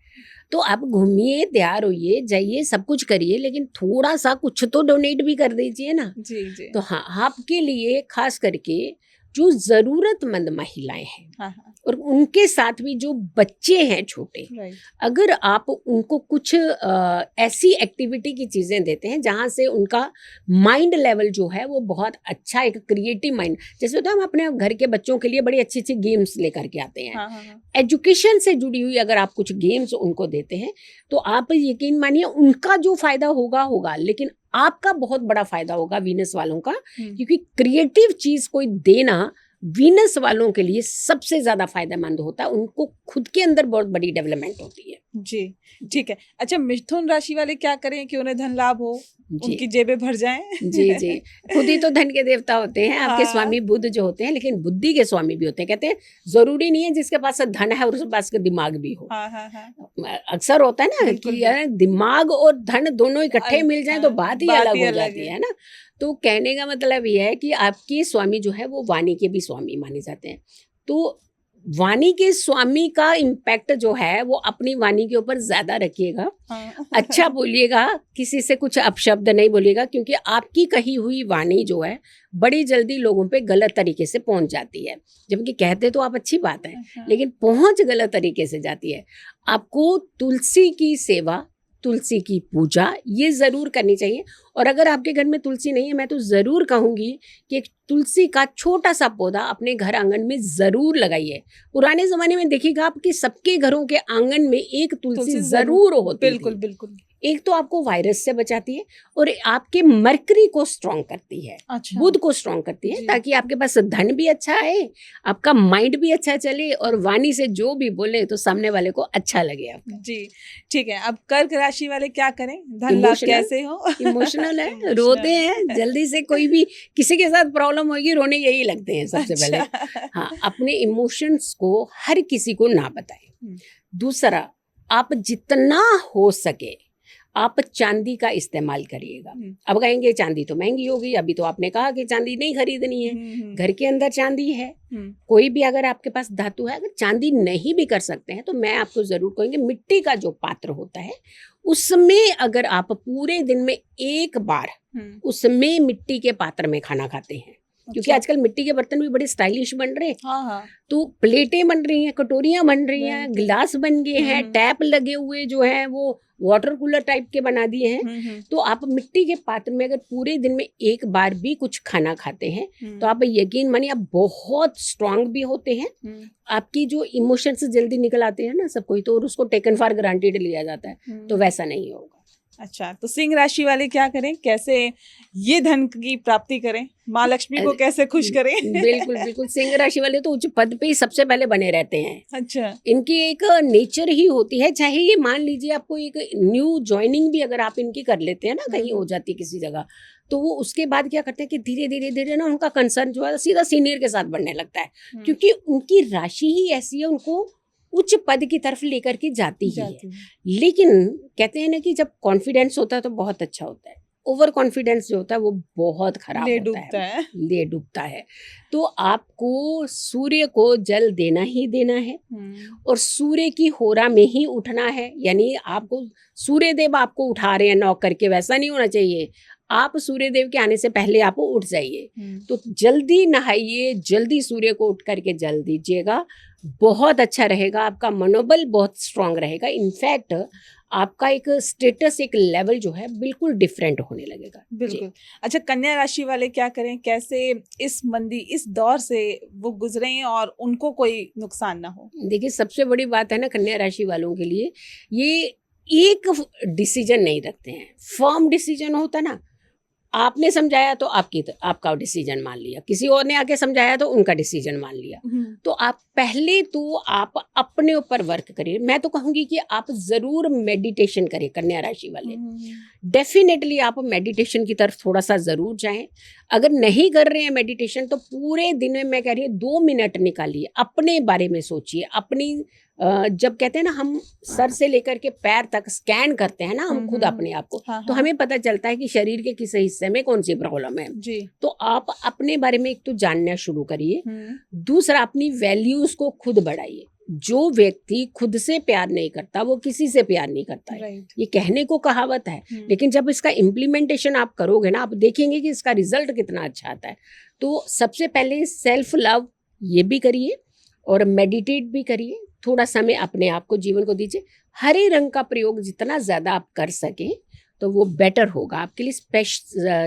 Speaker 1: तो आप घूमिए, तैयार होइए, जाइए, सब कुछ करिए, लेकिन थोड़ा सा कुछ तो डोनेट भी कर दीजिए ना।
Speaker 2: जी।
Speaker 1: तो हाँ, आपके लिए खास करके जो जरूरतमंद महिलाएं हैं और उनके साथ भी जो बच्चे हैं छोटे, अगर आप उनको कुछ ऐसी एक्टिविटी की चीज़ें देते हैं जहाँ से उनका माइंड लेवल जो है वो बहुत अच्छा, एक क्रिएटिव माइंड, जैसे होता है, हम अपने घर के बच्चों के लिए बड़ी अच्छी अच्छी गेम्स लेकर के आते हैं। एजुकेशन से जुड़ी हुई अगर आप कुछ गेम्स उनको देते हैं तो आप यकीन मानिए उनका जो फायदा होगा, लेकिन आपका बहुत बड़ा फायदा होगा वीनस वालों का। क्योंकि क्रिएटिव चीज कोई देना वीनस वालों के लिए सबसे ज्यादा फायदेमंद होता है। उनको खुद के अंदर बहुत बड़ी डेवलपमेंट होती है।
Speaker 2: जी, ठीक है। अच्छा, मिथुन राशि वाले क्या करें कि उन्हें धन लाभ हो, उनकी जेबें भर जाएं?
Speaker 1: जी, खुद ही तो धन के देवता होते हैं आपके स्वामी बुध जो होते हैं, लेकिन बुद्धि के स्वामी भी होते हैं। कहते हैं जरूरी नहीं है जिसके पास धन है और उसके पास दिमाग भी हो। अक्सर होता है ना कि यार दिमाग और धन दोनों इकट्ठे मिल जाएं तो बात ही अलग हो जाती है ना। तो कहने का मतलब ये है कि आपके स्वामी जो है वो वाणी के भी स्वामी माने जाते हैं। तो वाणी के स्वामी का इम्पैक्ट जो है वो अपनी वाणी के ऊपर ज्यादा रखिएगा। अच्छा बोलिएगा, किसी से कुछ अपशब्द नहीं बोलिएगा, क्योंकि आपकी कही हुई वाणी जो है बड़ी जल्दी लोगों पे गलत तरीके से पहुंच जाती है। जबकि कहते तो आप अच्छी बात है, लेकिन पहुंच गलत तरीके से जाती है। आपको तुलसी की सेवा, तुलसी की पूजा ये ज़रूर करनी चाहिए। और अगर आपके घर में तुलसी नहीं है, मैं तो ज़रूर कहूँगी कि एक तुलसी का छोटा सा पौधा अपने घर आंगन में ज़रूर लगाइए। पुराने ज़माने में देखिएगा आपके सबके घरों के आंगन में एक तुलसी ज़रूर होती थी।
Speaker 2: बिल्कुल।
Speaker 1: एक तो आपको वायरस से बचाती है और आपके मरकरी को स्ट्रॉन्ग करती है।
Speaker 2: अच्छा।
Speaker 1: बुध को स्ट्रॉन्ग करती है, ताकि आपके पास धन भी अच्छा आए, आपका माइंड भी अच्छा चले और वाणी से जो भी बोले तो सामने वाले को अच्छा लगे आपका।
Speaker 2: जी, ठीक है। अब कर्क राशि वाले क्या करें, धन लाभ कैसे हो?
Speaker 1: इमोशनल है, रोते हैं जल्दी से। कोई भी किसी के साथ प्रॉब्लम होगी, रोने यही लगते हैं सबसे पहले। हाँ, अपने इमोशंस को हर किसी को ना बताएं। दूसरा, आप जितना हो सके आप चांदी का इस्तेमाल करिएगा।
Speaker 2: हम्म,
Speaker 1: अब कहेंगे चांदी तो महंगी होगी, अभी तो आपने कहा कि चांदी नहीं खरीदनी है, घर के अंदर चांदी है। कोई भी अगर आपके पास धातु है, अगर चांदी नहीं भी कर सकते हैं तो मैं आपको जरूर कहेंगे मिट्टी का जो पात्र होता है उसमें अगर आप पूरे दिन में एक बार उसमें मिट्टी के पात्र में खाना खाते हैं, क्योंकि
Speaker 2: अच्छा।
Speaker 1: आजकल मिट्टी के बर्तन भी बड़े स्टाइलिश बन रहे हैं,
Speaker 2: हाँ हाँ
Speaker 1: तो प्लेटें बन रही हैं, कटोरियां बन रही हैं,
Speaker 2: Right.
Speaker 1: गिलास बन गए हैं, टैप लगे हुए जो हैं वो वाटर कूलर टाइप के बना दिए हैं। तो आप मिट्टी के पात्र में अगर पूरे दिन में एक बार भी कुछ खाना खाते हैं तो आप यकीन मानिए आप बहुत स्ट्रांग भी होते हैं। आपकी जो इमोशंस जल्दी निकल आते हैं ना सब कोई, तो उसको टेकन फॉर ग्रांटेड लिया जाता है, तो वैसा नहीं होगा।
Speaker 2: अच्छा, तो सिंह राशि वाले क्या करें, कैसे ये धन की प्राप्ति करें, माँ लक्ष्मी को कैसे खुश करें?
Speaker 1: बिल्कुल बिल्कुल, सिंह राशि वाले तो उच्च पद पे ही सबसे पहले बने रहते हैं।
Speaker 2: अच्छा।
Speaker 1: इनकी एक नेचर ही होती है, चाहे ये मान लीजिए आपको एक न्यू ज्वाइनिंग भी अगर आप इनकी कर लेते हैं ना, कहीं हो जाती है किसी जगह, तो वो उसके बाद क्या करते हैं कि धीरे धीरे धीरे ना उनका कंसर्न जो है सीधा सीनियर के साथ बढ़ने लगता है, क्योंकि उनकी राशि ही ऐसी है, उनको उच्च पद की तरफ लेकर के जाती ही है। लेकिन कहते हैं ना कि जब कॉन्फिडेंस होता है तो बहुत अच्छा होता है, ओवर कॉन्फिडेंस जो होता है वो बहुत खराब होता है, ले डूबता है। तो आपको सूर्य को जल देना ही देना है और सूर्य की होरा में ही उठना है। यानी आपको सूर्य देव आपको उठा रहे हैं नॉक करके, वैसा नहीं होना चाहिए। आप सूर्य देव के आने से पहले आप उठ जाइए। तो जल्दी नहाइए, जल्दी सूर्य को उठ करके जल दीजिएगा, बहुत अच्छा रहेगा, आपका मनोबल बहुत स्ट्रांग रहेगा। इनफैक्ट आपका एक स्टेटस, एक लेवल जो है बिल्कुल डिफरेंट होने लगेगा।
Speaker 2: बिल्कुल। अच्छा, कन्या राशि वाले क्या करें, कैसे इस मंदी, इस दौर से वो गुजरें और उनको कोई नुकसान ना हो?
Speaker 1: देखिए, सबसे बड़ी बात है ना कन्या राशि वालों के लिए, ये एक डिसीजन नहीं रखते हैं, फर्म डिसीजन होता ना। आपने समझाया तो आपका डिसीजन मान लिया, किसी और ने आके समझाया तो उनका डिसीजन मान लिया। तो आप पहले तो आप अपने ऊपर वर्क करिए। मैं तो कहूंगी कि आप जरूर मेडिटेशन करें कन्या राशि वाले, डेफिनेटली आप मेडिटेशन की तरफ थोड़ा सा जरूर जाएं। अगर नहीं कर रहे हैं मेडिटेशन तो पूरे दिन में मैं कह रही हूँ 2 मिनट निकालिए, अपने बारे में सोचिए। अपनी जब कहते हैं ना हम सर से लेकर के पैर तक स्कैन करते हैं ना हम खुद अपने आप को, तो हमें पता चलता है कि शरीर के किस हिस्से में कौन सी प्रॉब्लम है जी। तो आप अपने बारे में एक तो जानना शुरू करिए, दूसरा अपनी वैल्यूज को खुद बढ़ाइए। जो व्यक्ति खुद से प्यार नहीं करता वो किसी से प्यार नहीं करता है, ये कहने को कहावत है, लेकिन जब इसका इम्प्लीमेंटेशन आप करोगे ना, आप देखेंगे कि इसका रिजल्ट कितना अच्छा आता है। तो सबसे पहले सेल्फ लव ये भी करिए और मेडिटेट भी करिए, थोड़ा समय अपने आप को, जीवन को दीजिए। हरे रंग का प्रयोग जितना ज्यादा आप कर सकें तो वो बेटर होगा आपके लिए।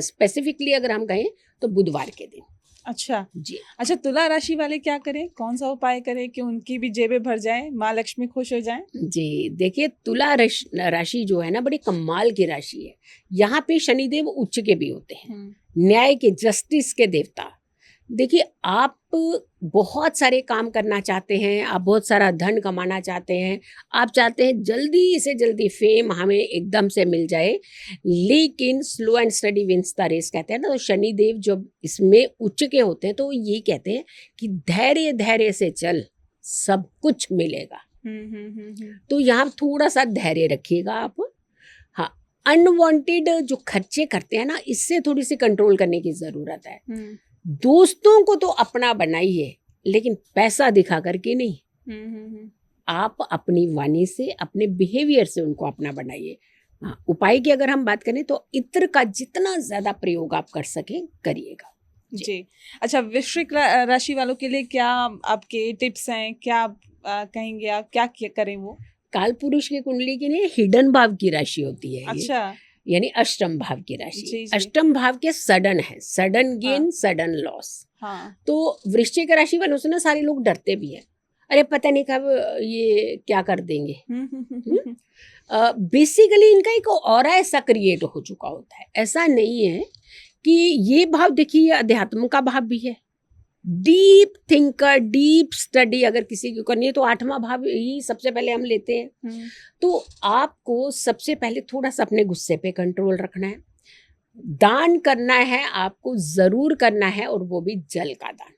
Speaker 1: स्पेसिफिकली अगर हम कहें तो बुधवार के दिन।
Speaker 2: अच्छा
Speaker 1: जी।
Speaker 2: अच्छा, तुला राशि वाले क्या करें, कौन सा उपाय करें कि उनकी भी जेबें भर जाए, माँ लक्ष्मी खुश हो जाए?
Speaker 1: जी देखिए, तुला राशि जो है ना बड़ी कमाल की राशि है। यहाँ पे शनिदेव उच्च के भी होते हैं, न्याय के, जस्टिस के देवता। देखिए, आप बहुत सारे काम करना चाहते हैं, आप बहुत सारा धन कमाना चाहते हैं, आप चाहते हैं जल्दी से जल्दी फेम हमें एकदम से मिल जाए, लेकिन slow and steady wins the race कहते हैं ना। तो शनिदेव जब इसमें उच्च के होते हैं तो ये कहते हैं कि धैर्य धैर्य से चल, सब कुछ मिलेगा। तो यहाँ थोड़ा सा धैर्य रखिएगा आप। हाँ, अनवांटेड जो खर्चे करते हैं ना, इससे थोड़ी सी कंट्रोल करने की जरूरत है। दोस्तों को तो अपना बनाइए, लेकिन पैसा दिखा करके नहीं। आप अपनी वाणी से, अपने बिहेवियर से उनको अपना बनाइए। हाँ, उपाय की अगर हम बात करें तो इत्र का जितना ज्यादा प्रयोग आप कर सकें करिएगा
Speaker 2: जी। अच्छा, वृश्चिक राशि वालों के लिए क्या आपके टिप्स हैं, क्या कहेंगे आप, क्या करें वो?
Speaker 1: काल पुरुष की कुंडली के लिए हिडन भाव की राशि होती है।
Speaker 2: अच्छा,
Speaker 1: यानी अष्टम भाव की राशि। अष्टम भाव के सडन है, सडन गेन, सडन लॉस। तो वृश्चिक राशि वालों से ना सारे लोग डरते भी हैं, अरे पता नहीं कब ये क्या कर देंगे। बेसिकली इनका एक ऑरा ऐसा क्रिएट हो चुका होता है। ऐसा नहीं है कि ये भाव, देखिए अध्यात्म का भाव भी है, डीप थिंकर, डीप स्टडी अगर किसी को करनी है तो 8वां भाव ही सबसे पहले हम लेते हैं। तो आपको सबसे पहले थोड़ा सा अपने गुस्से पे कंट्रोल रखना है, दान करना है, आपको जरूर करना है, और वो भी जल का दान।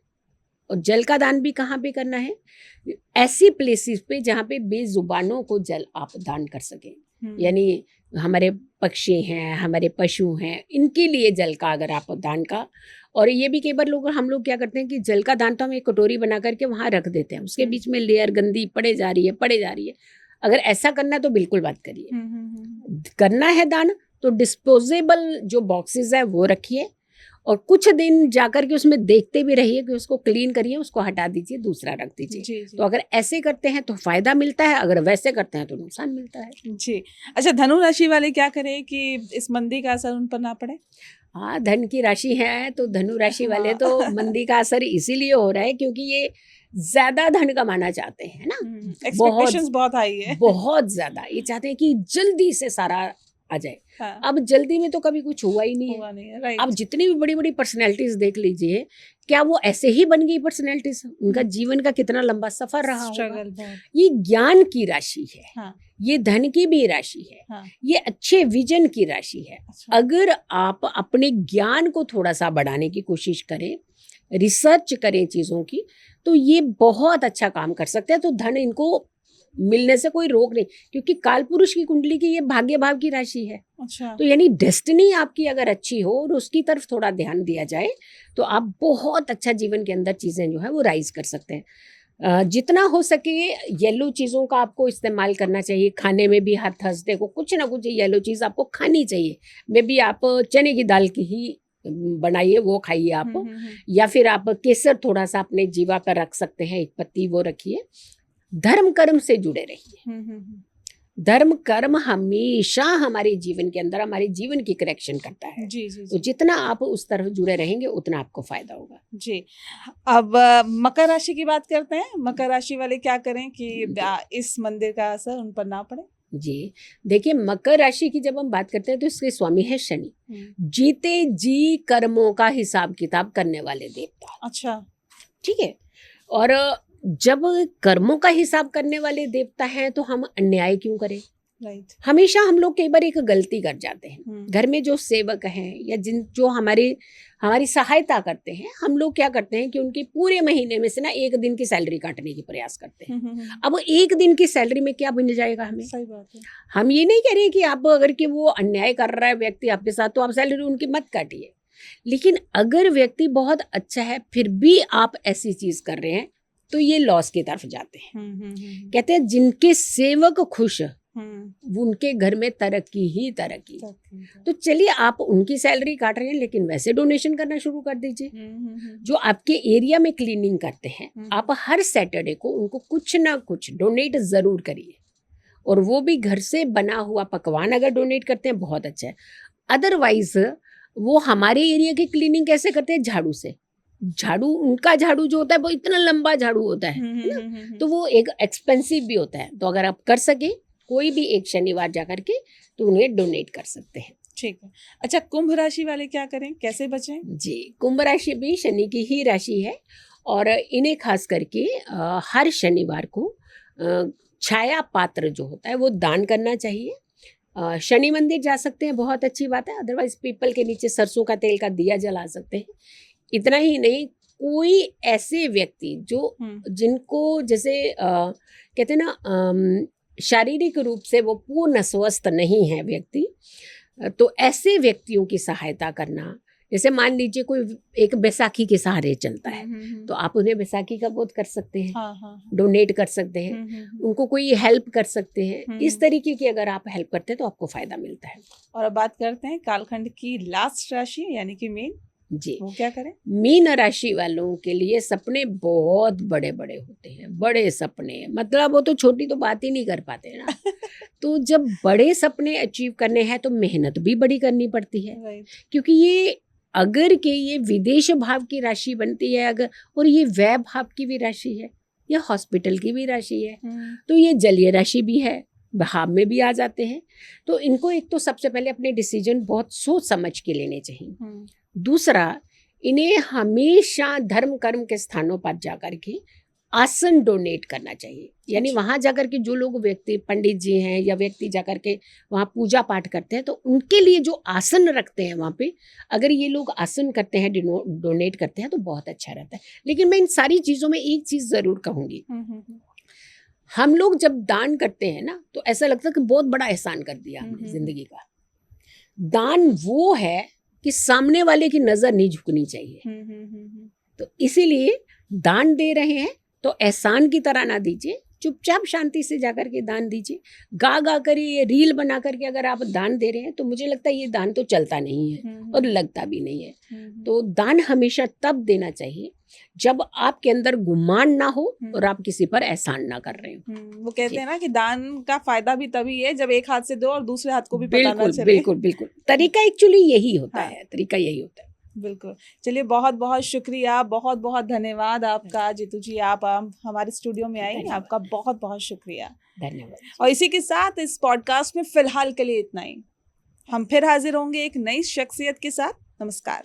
Speaker 1: और जल का दान भी कहाँ पे करना है? ऐसी प्लेसेस पे जहाँ पे बेजुबानों को जल आप दान कर सकें। यानी हमारे पक्षी हैं, हमारे पशु हैं, इनके लिए जल का अगर आप दान का, और ये भी कई बार हम लोग क्या करते हैं कि जल का दान तो हम एक कटोरी बना करके वहाँ रख देते हैं, उसके बीच में लेयर गंदी पड़े जा रही है। अगर ऐसा करना है तो बिल्कुल बात करिए। करना है दान तो डिस्पोजेबल जो बॉक्सेस है वो रखिए, और कुछ दिन जाकर के उसमें देखते भी रहिए कि उसको क्लीन करिए, उसको हटा दीजिए, दूसरा रख दीजिए।
Speaker 2: जी, जी।
Speaker 1: तो अगर ऐसे करते हैं तो फायदा मिलता है, अगर वैसे करते हैं तो नुकसान मिलता है।
Speaker 2: जी। अच्छा, धनु राशि वाले क्या करें कि इस मंदी का असर उन पर ना पड़े?
Speaker 1: हाँ, धन की राशि है तो धनु राशि वाले तो मंदी का असर इसीलिए हो रहा है क्योंकि ये ज्यादा धन कमाना चाहते हैं ना,
Speaker 2: एक्सपेक्टेशंस बहुत हाई है।
Speaker 1: बहुत ज्यादा ये चाहते हैं कि जल्दी से सारा आ जाए।
Speaker 2: हाँ,
Speaker 1: अब जल्दी में तो कभी कुछ हुआ ही नहीं है।
Speaker 2: हुआ नहीं है, राइट।
Speaker 1: अब जितनी भी बड़ी बड़ी पर्सनैलिटीज देख लीजिए, क्या वो ऐसे ही बन गई पर्सनैलिटीज? उनका जीवन का कितना लंबा सफर रहा होगा।
Speaker 2: स्ट्रगल बहुत।
Speaker 1: ये ज्ञान की राशि है,
Speaker 2: हाँ,
Speaker 1: ये धन की भी राशि है,
Speaker 2: हाँ।
Speaker 1: ये अच्छे विजन की राशि है।
Speaker 2: अच्छा।
Speaker 1: अगर आप अपने ज्ञान को थोड़ा सा बढ़ाने की कोशिश करें, रिसर्च करें चीज़ों की, तो ये बहुत अच्छा काम कर सकते हैं। तो धन इनको मिलने से कोई रोक नहीं, क्योंकि काल पुरुष की कुंडली की ये भाग्य भाव की राशि है।
Speaker 2: अच्छा।
Speaker 1: तो यानी डेस्टिनी आपकी अगर अच्छी हो और उसकी तरफ थोड़ा ध्यान दिया जाए तो आप बहुत अच्छा जीवन के अंदर चीज़ें जो है वो राइज कर सकते हैं। जितना हो सके येलो चीज़ों का आपको इस्तेमाल करना चाहिए। खाने में भी हर थर्सडे को कुछ ना कुछ येलो चीज़ आपको खानी चाहिए। मे बी आप चने की दाल की ही बनाइए, वो खाइए आप, या फिर आप केसर थोड़ा सा अपने जीवा पर रख सकते हैं, एक पत्ती वो रखिए। धर्म कर्म से जुड़े रहिए। धर्म कर्म हमेशा हमारे जीवन के अंदर हमारे जीवन की करेक्शन करता है।
Speaker 2: जी, जी,
Speaker 1: तो
Speaker 2: जी।
Speaker 1: जितना आप उस तरफ जुड़े रहेंगे उतना आपको फायदा होगा।
Speaker 2: जी। अब मकर राशि की बात करते हैं। मकर राशि वाले क्या करें कि इस मंदिर का असर उन पर ना पड़े?
Speaker 1: जी, देखिए मकर राशि की जब हम बात करते हैं तो इसके स्वामी है शनि, जीते जी कर्मों का हिसाब किताब करने वाले देवता।
Speaker 2: अच्छा।
Speaker 1: ठीक है, और जब कर्मों का हिसाब करने वाले देवता हैं तो हम अन्याय क्यों करें?
Speaker 2: राइट।
Speaker 1: हमेशा हम लोग कई बार एक गलती कर जाते हैं। घर में जो सेवक हैं या जो हमारी सहायता करते हैं, हम लोग क्या करते हैं कि उनकी पूरे महीने में से ना एक दिन की सैलरी काटने की प्रयास करते हैं। अब एक दिन की सैलरी में क्या मिल जाएगा हमें?
Speaker 2: सही बात है।
Speaker 1: हम ये नहीं कह रहे कि आप अगर कि वो अन्याय कर रहा है व्यक्ति आपके साथ तो आप सैलरी उनकी मत काटिए, लेकिन अगर व्यक्ति बहुत अच्छा है फिर भी आप ऐसी चीज कर रहे हैं तो ये लॉस की तरफ जाते हैं। कहते हैं जिनके सेवक खुश वो उनके घर में तरक्की ही तरक्की। तो चलिए आप उनकी सैलरी काट रहे हैं लेकिन वैसे डोनेशन करना शुरू कर दीजिए। जो आपके एरिया में क्लीनिंग करते हैं आप हर सैटरडे को उनको कुछ ना कुछ डोनेट जरूर करिए, और वो भी घर से बना हुआ पकवान अगर डोनेट करते हैं बहुत अच्छा है। अदरवाइज वो हमारे एरिया की क्लीनिंग कैसे करते हैं? झाड़ू से। उनका झाड़ू जो होता है वो इतना लंबा झाड़ू होता है ना, तो वो एक एक्सपेंसिव भी होता है। तो अगर आप कर सके कोई भी एक शनिवार जाकर के तो उन्हें डोनेट कर सकते हैं।
Speaker 2: ठीक है। अच्छा, कुंभ राशि वाले क्या करें, कैसे बचें?
Speaker 1: जी, कुंभ राशि भी शनि की ही राशि है, और इन्हें खास करके हर शनिवार को छाया पात्र जो होता है वो दान करना चाहिए। शनि मंदिर जा सकते हैं, बहुत अच्छी बात है। अदरवाइज पीपल के नीचे सरसों का तेल का दिया जला सकते हैं। इतना ही नहीं, कोई ऐसे व्यक्ति जो जिनको जैसे कहते हैं ना शारीरिक रूप से वो पूर्ण स्वस्थ नहीं है व्यक्ति, तो ऐसे व्यक्तियों की सहायता करना, जैसे मान लीजिए कोई एक बैसाखी के सहारे चलता है तो आप उन्हें बैसाखी का बोध कर सकते हैं।
Speaker 2: हाँ।
Speaker 1: डोनेट कर सकते हैं, उनको कोई हेल्प कर सकते हैं। इस तरीके की अगर आप हेल्प करते हैं तो आपको फायदा मिलता है।
Speaker 2: और अब बात करते हैं कालखंड की लास्ट राशि यानी कि मीन।
Speaker 1: जी,
Speaker 2: वो क्या करें?
Speaker 1: मीन राशि वालों के लिए सपने बहुत बड़े बड़े होते हैं। बड़े सपने मतलब वो तो छोटी तो बात ही नहीं कर पाते ना। तो जब बड़े सपने अचीव करने हैं तो मेहनत भी बड़ी करनी पड़ती है। क्योंकि ये अगर के ये विदेश भाव की राशि बनती है अगर, और ये व्यय भाव की भी राशि है, ये हॉस्पिटल की भी राशि है, तो ये जलीय राशि भी है, भाव में भी आ जाते हैं। तो इनको एक तो सबसे पहले अपने डिसीजन बहुत सोच समझ के लेने चाहिए। दूसरा, इन्हें हमेशा धर्म कर्म के स्थानों पर जाकर के आसन डोनेट करना चाहिए। यानी वहां जाकर के जो लोग व्यक्ति पंडित जी हैं या व्यक्ति जाकर के वहां पूजा पाठ करते हैं तो उनके लिए जो आसन रखते हैं वहां पे, अगर ये लोग आसन करते हैं डोनेट करते हैं तो बहुत अच्छा रहता है। लेकिन मैं इन सारी चीजों में एक चीज जरूर कहूंगी, हम लोग जब दान करते हैं ना तो ऐसा लगता है कि बहुत बड़ा एहसान कर दिया हमने जिंदगी का। दान वो है कि सामने वाले की नजर नहीं झुकनी चाहिए। तो इसीलिए दान दे रहे हैं तो एहसान की तरह ना दीजिए, चुपचाप शांति से जाकर के दान दीजिए। गा गा कर ये रील बना करके अगर आप दान दे रहे हैं तो मुझे लगता है ये दान तो चलता नहीं है और लगता भी नहीं है। तो दान हमेशा तब देना चाहिए जब आपके अंदर गुमान ना हो और आप किसी पर एहसान ना कर रहे हो।
Speaker 2: वो कहते हैं ना कि दान का फायदा भी तभी है जब एक हाथ से दो और दूसरे हाथ को भी पता ना
Speaker 1: बिल्कुल
Speaker 2: चले।
Speaker 1: बिल्कुल बिल्कुल, तरीका एक्चुअली यही होता है, तरीका यही होता है।
Speaker 2: बिल्कुल। चलिए, बहुत बहुत शुक्रिया, बहुत बहुत धन्यवाद आपका जीतू जी, आप हमारे स्टूडियो में आई, आपका बहुत बहुत शुक्रिया।
Speaker 1: धन्यवाद।
Speaker 2: और इसी के साथ इस पॉडकास्ट में फिलहाल के लिए इतना ही। हम फिर हाजिर होंगे एक नई शख्सियत के साथ। नमस्कार।